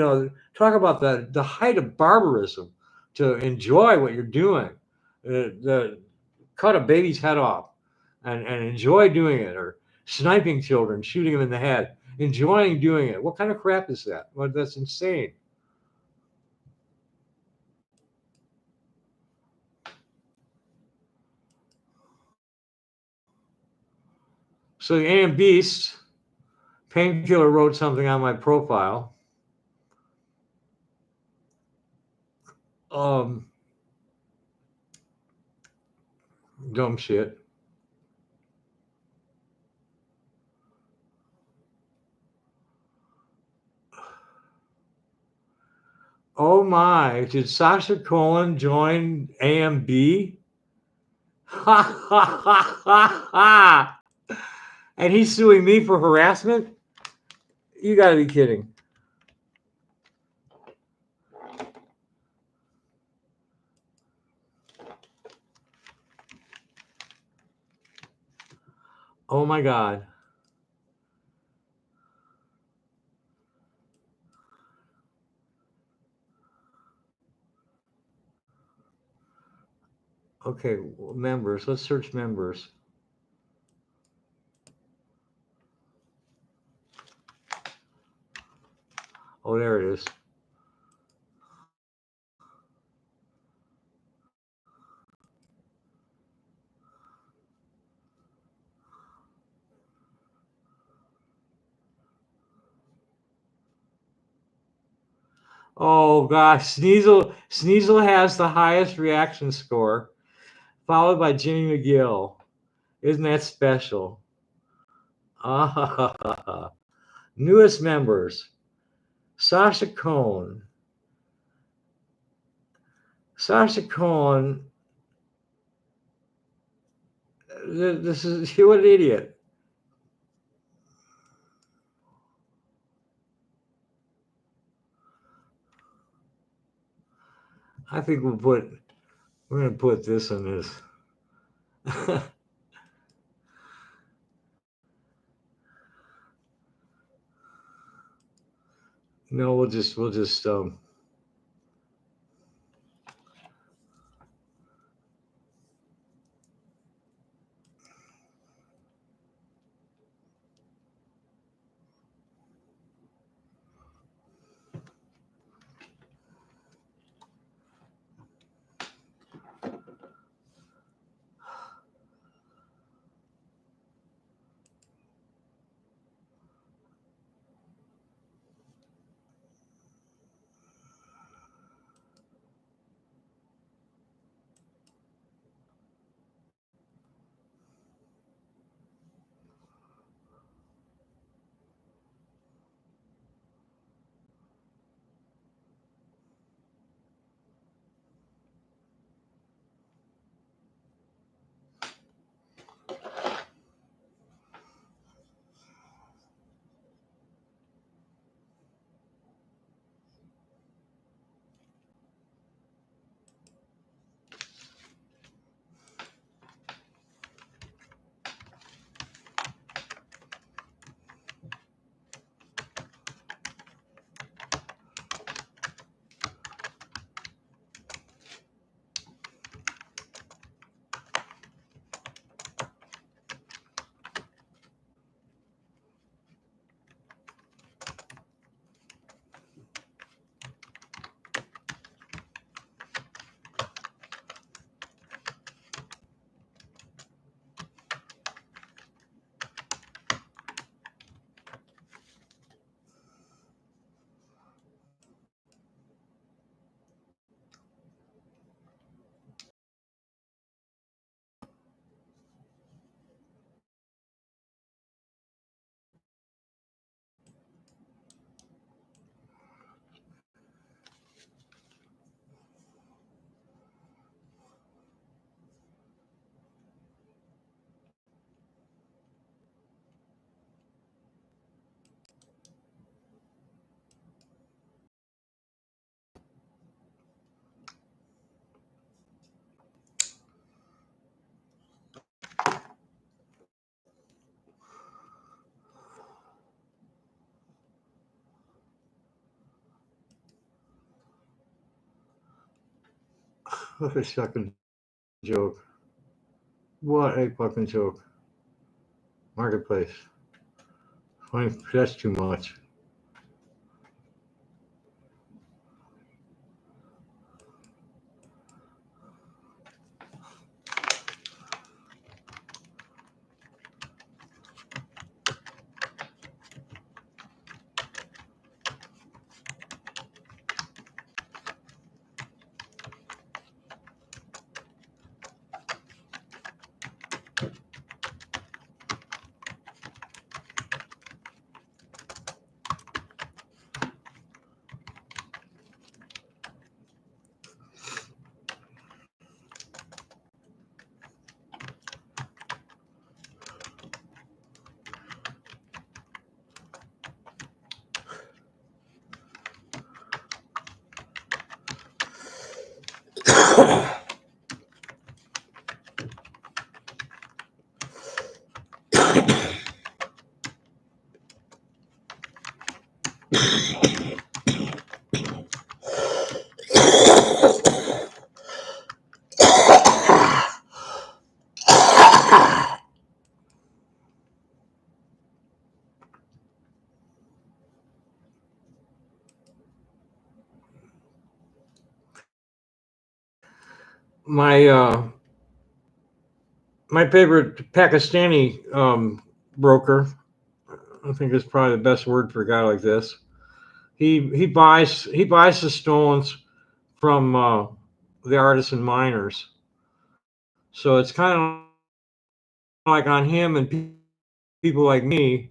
talk about the height of barbarism to enjoy what you're doing. Cut a baby's head off and enjoy doing it, or sniping children, shooting them in the head, enjoying doing it. What kind of crap is that? Well, that's insane. So the AMB Painkiller wrote something on my profile. Dumb shit. Oh my, did Sasha Cohen join AMB? Ha ha ha ha ha! And he's suing me for harassment? You gotta be kidding. Oh my God. Okay, members. Let's search members. Oh, there it is. Oh gosh, Sneasel has the highest reaction score, followed by Jimmy McGill. Isn't that special? Ah, newest members: Sasha Cohen. Sasha Cohen. This is what an idiot. I think we're gonna put this in this. No, we'll just what a fucking joke. What a fucking joke. Marketplace. That's too much. My my favorite Pakistani broker, I think is probably the best word for a guy like this. He buys the stones from the artisan miners. So it's kind of like on him and people like me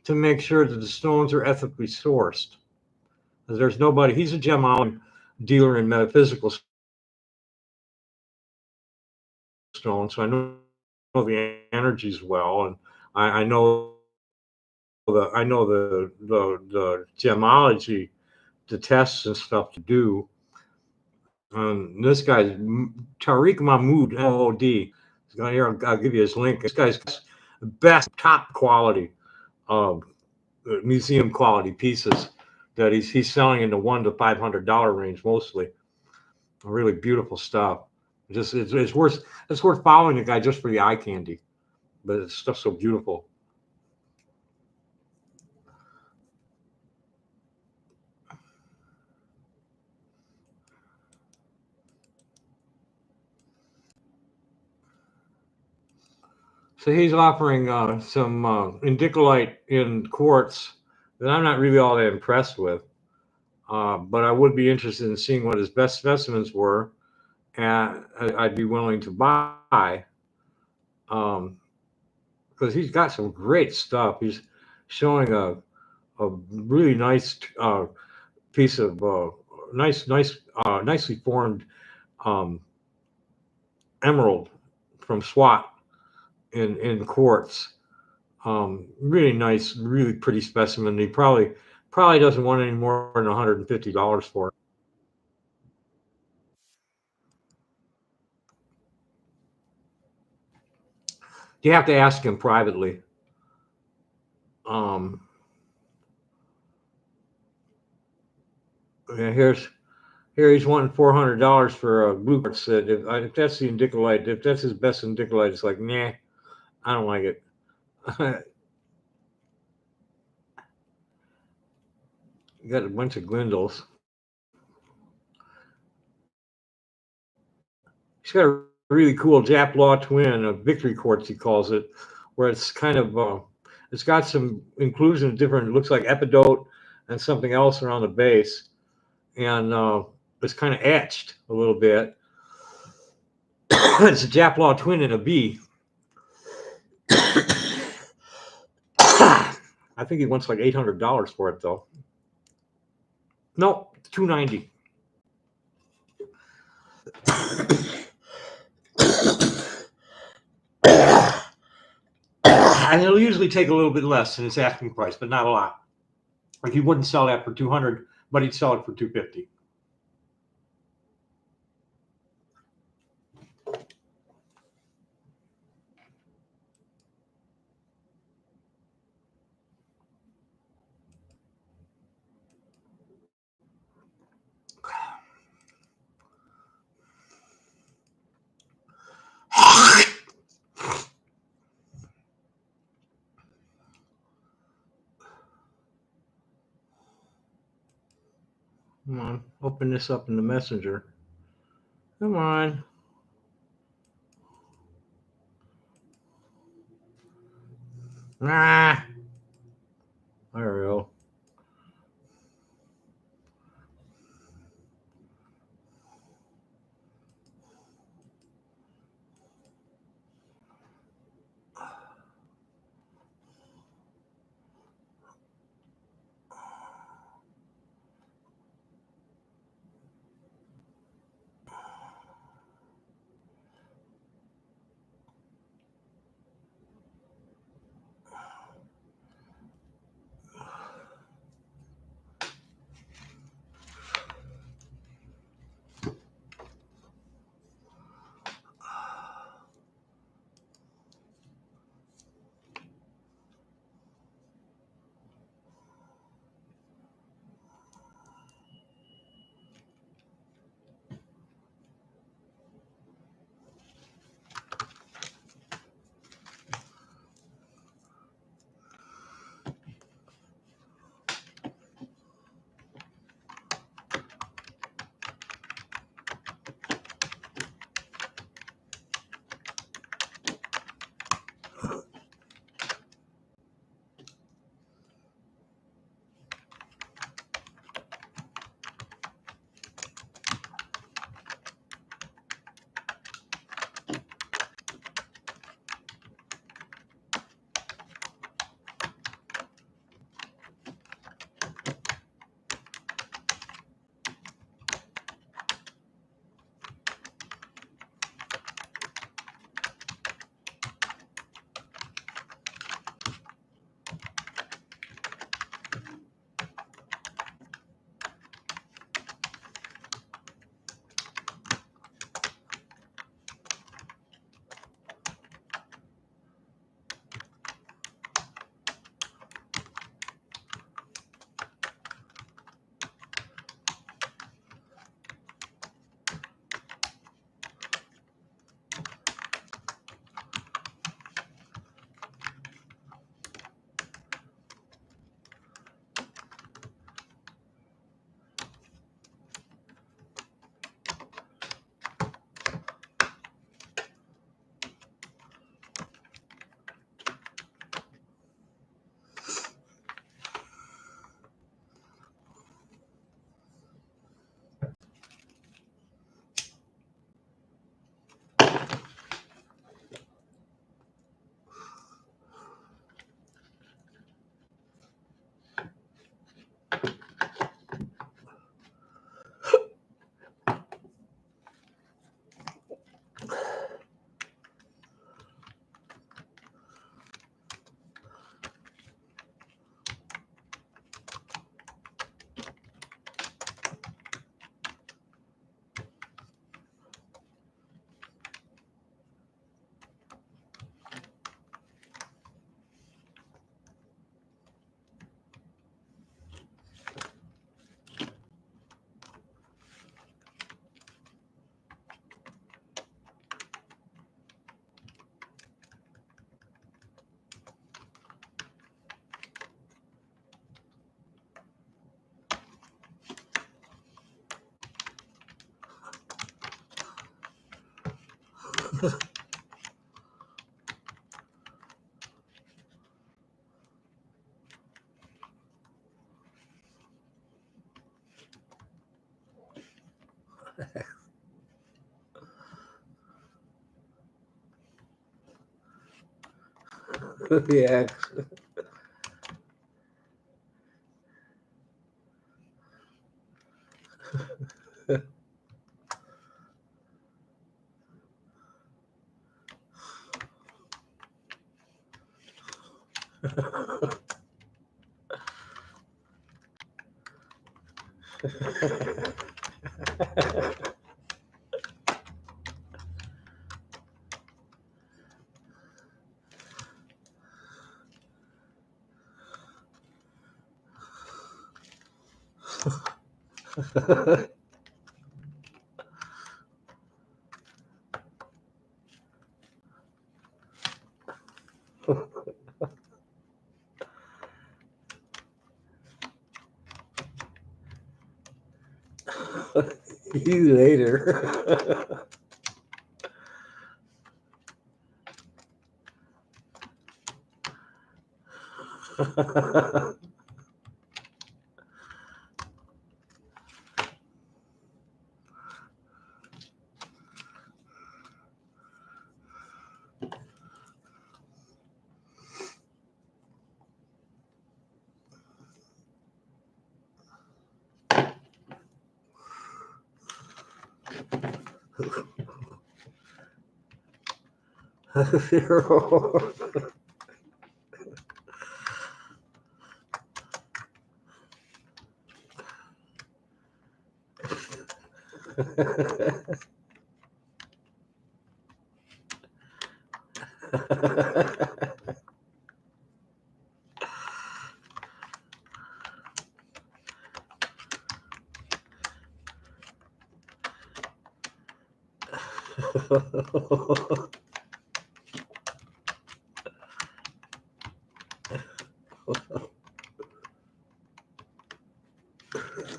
to make sure that the stones are ethically sourced. Because there's nobody. He's a gemologist dealer in metaphysical stones, so I know the energies well, and I know I know the gemology, the tests and stuff to do. This guy's Tariq Mahmood, MOD. He's got here. I'll give you his link. This guy's best top quality museum quality pieces that he's selling in the $100 to $500 range mostly. Really beautiful stuff. Just it's worth following the guy just for the eye candy, but it's stuff so beautiful. So he's offering some indicolite in quartz that I'm not really all that impressed with, but I would be interested in seeing what his best specimens were, and I'd be willing to buy because he's got some great stuff. He's showing a really nice piece of nicely formed um, emerald from SWAT in quartz. Really nice, really pretty specimen. He probably doesn't want any more than $150 for it. You have to ask him privately. Um, yeah, here he's wanting $400 for a blue quartz set. If that's the indicolite, if that's his best indicolite, it's like nah, I don't like it. You got a bunch of Glendals. He's got a really cool Jap Law twin, a victory quartz he calls it, where it's kind of it's got some inclusion of different. It looks like epidote and something else around the base, and it's kind of etched a little bit. It's a Jap Law twin and a B. I think he wants like $800 for it though. No, 290. And he'll usually take a little bit less than his asking price, but not a lot. Like he wouldn't sell that for 200, but he'd sell it for 250. Come on, open this up in the messenger. Come on. Ah, there we go. Yeah. You later.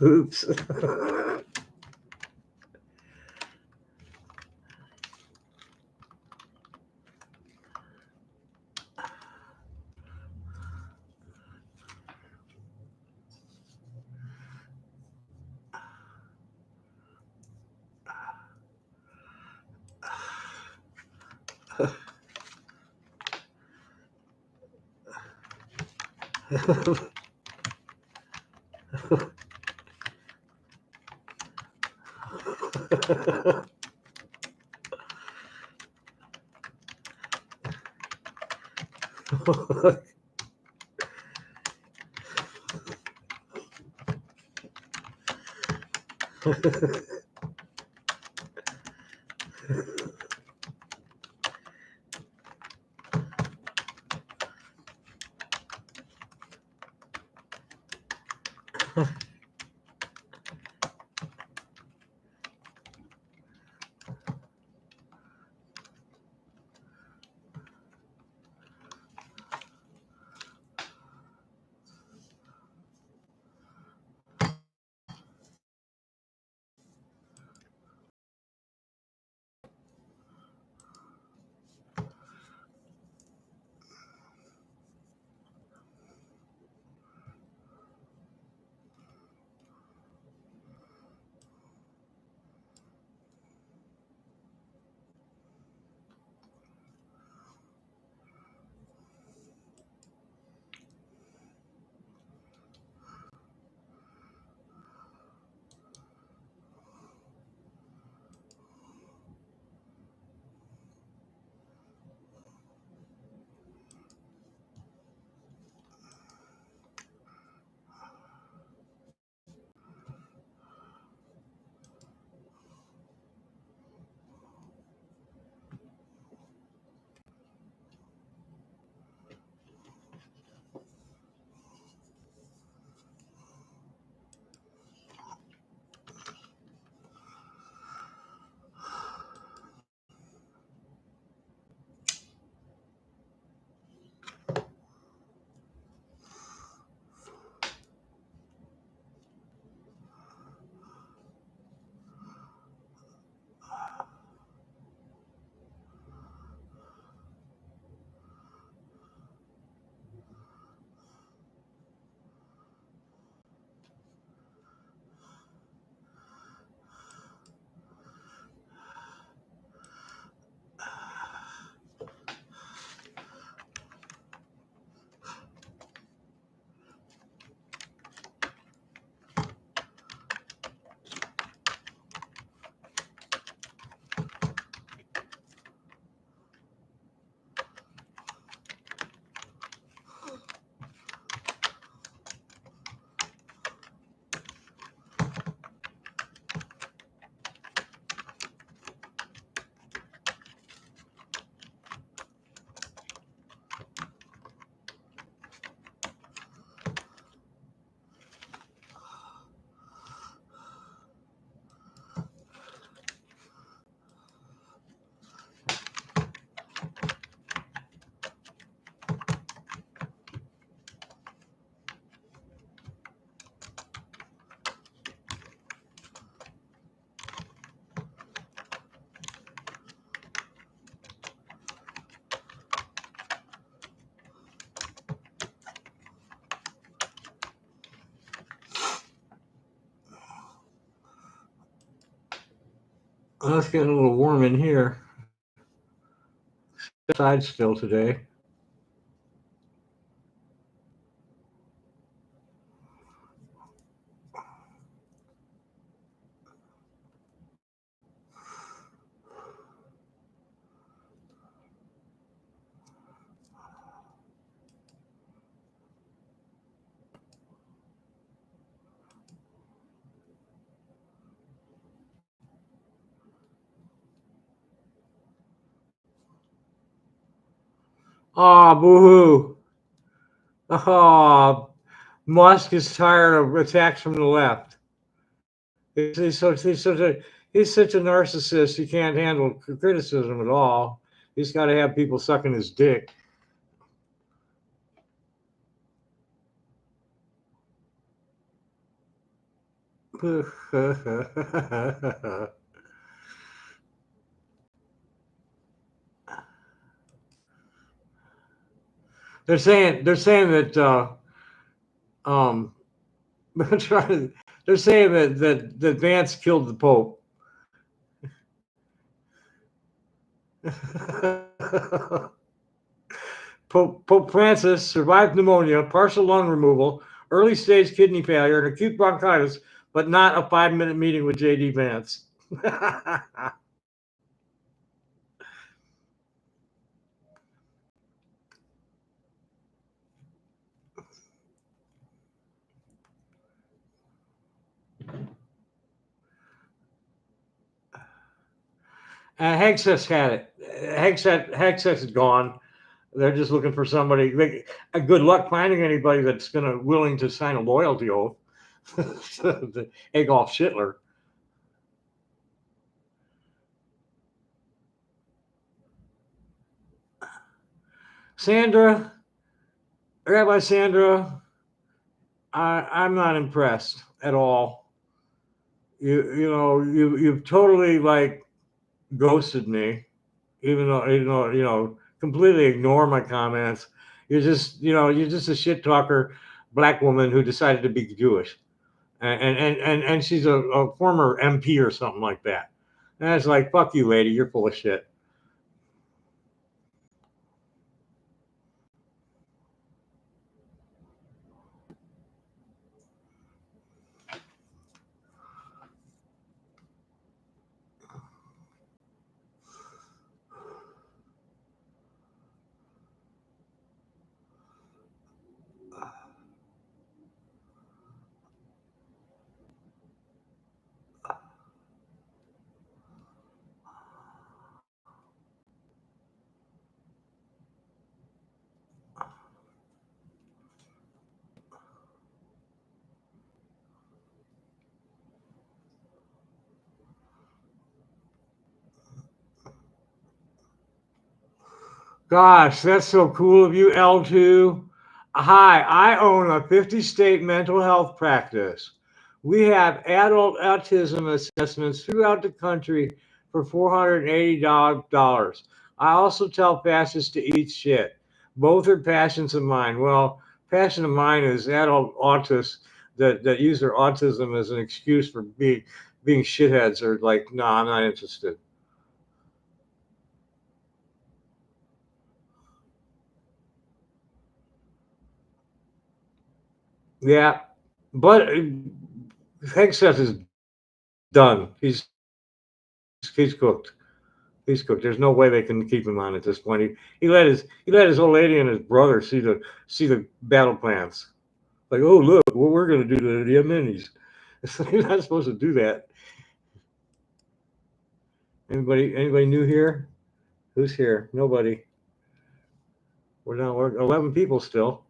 Oops. Let's get a little warm in here. Outside still today. Ah, boo-hoo. Ah, Musk is tired of attacks from the left. He's such a narcissist. He can't handle criticism at all. He's got to have people sucking his dick. they're saying that um they're saying that Vance killed the Pope. Pope Francis survived pneumonia, partial lung removal, early stage kidney failure, and acute bronchitis, but not a 5-minute meeting with J.D. Vance. Hegseth had it. Hegseth is gone. They're just looking for somebody. Good luck finding anybody that's willing to sign a loyalty oath. Adolf Hitler. Sandra, Rabbi Sandra, I'm not impressed at all. You've totally like ghosted me, even though completely ignore my comments. You're just a shit talker black woman who decided to be Jewish, and she's a former MP or something like that. And it's like, fuck you, lady, you're full of shit. Gosh, that's so cool of you, L2. Hi, I own a 50-state mental health practice. We have adult autism assessments throughout the country for $480. I also tell fascists to eat shit. Both are passions of mine. Well, passion of mine is adult autists that use their autism as an excuse for being shitheads or like, no, I'm not interested. Yeah, but Hegseth is done. He's cooked. He's cooked. There's no way they can keep him on at this point. He let his old lady and his brother see the battle plans. Like, oh look, what we're gonna do to the Yemenis. You're not supposed to do that. Anybody new here? Who's here? Nobody. We're 11 people still.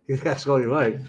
That's all you like.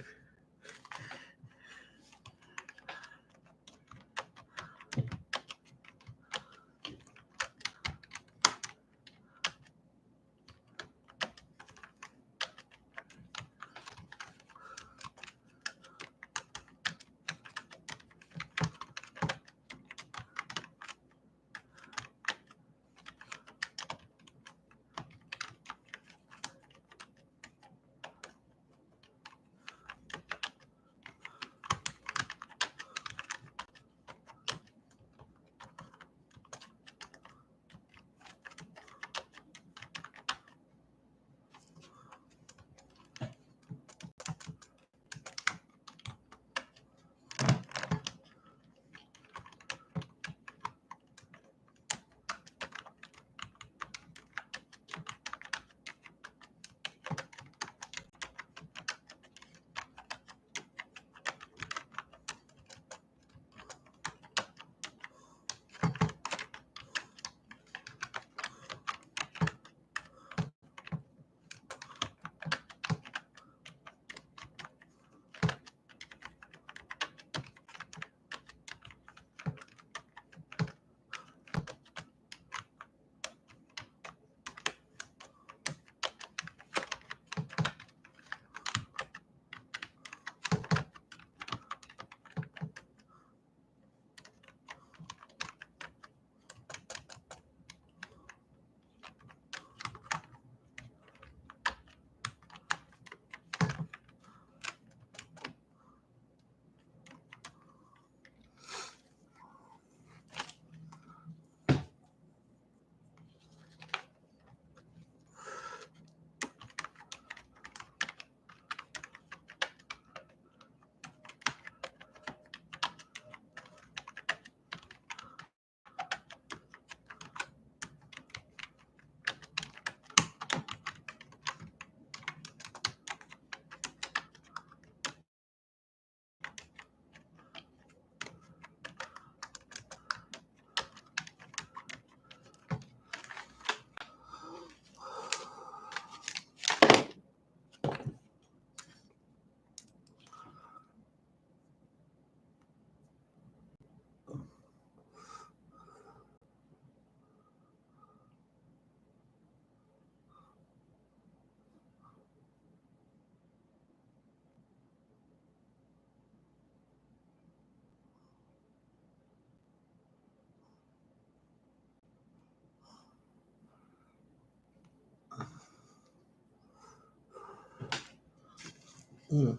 Mm.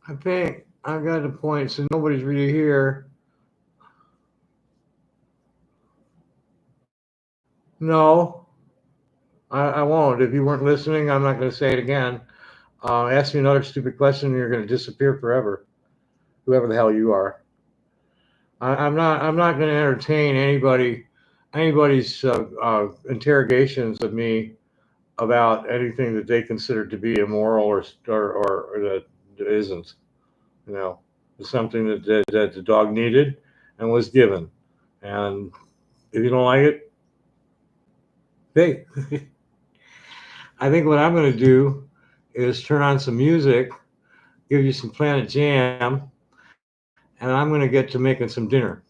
I think I got a point, so nobody's really here. No, I won't. If you weren't listening, I'm not going to say it again. Ask me another stupid question, and you're going to disappear forever. Whoever the hell you are. I'm not. I'm not going to entertain anybody's interrogations of me about anything that they consider to be immoral or that isn't. You know, it's something that the dog needed and was given. And if you don't like it, hey, I think what I'm going to do is turn on some music, give you some Planet Jam, and I'm going to get to making some dinner.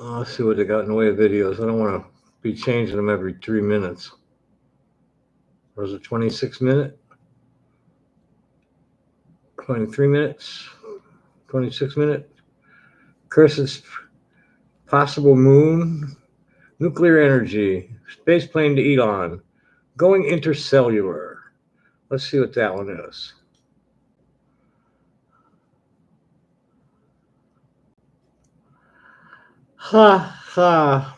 Let's see what they got in the way of videos. I don't want to be changing them every 3 minutes. Or is it 26 minutes? 23 minutes? 26 minutes? Chris's possible moon, nuclear energy, space plane to Elon, going intercellular. Let's see what that one is. Ha ha.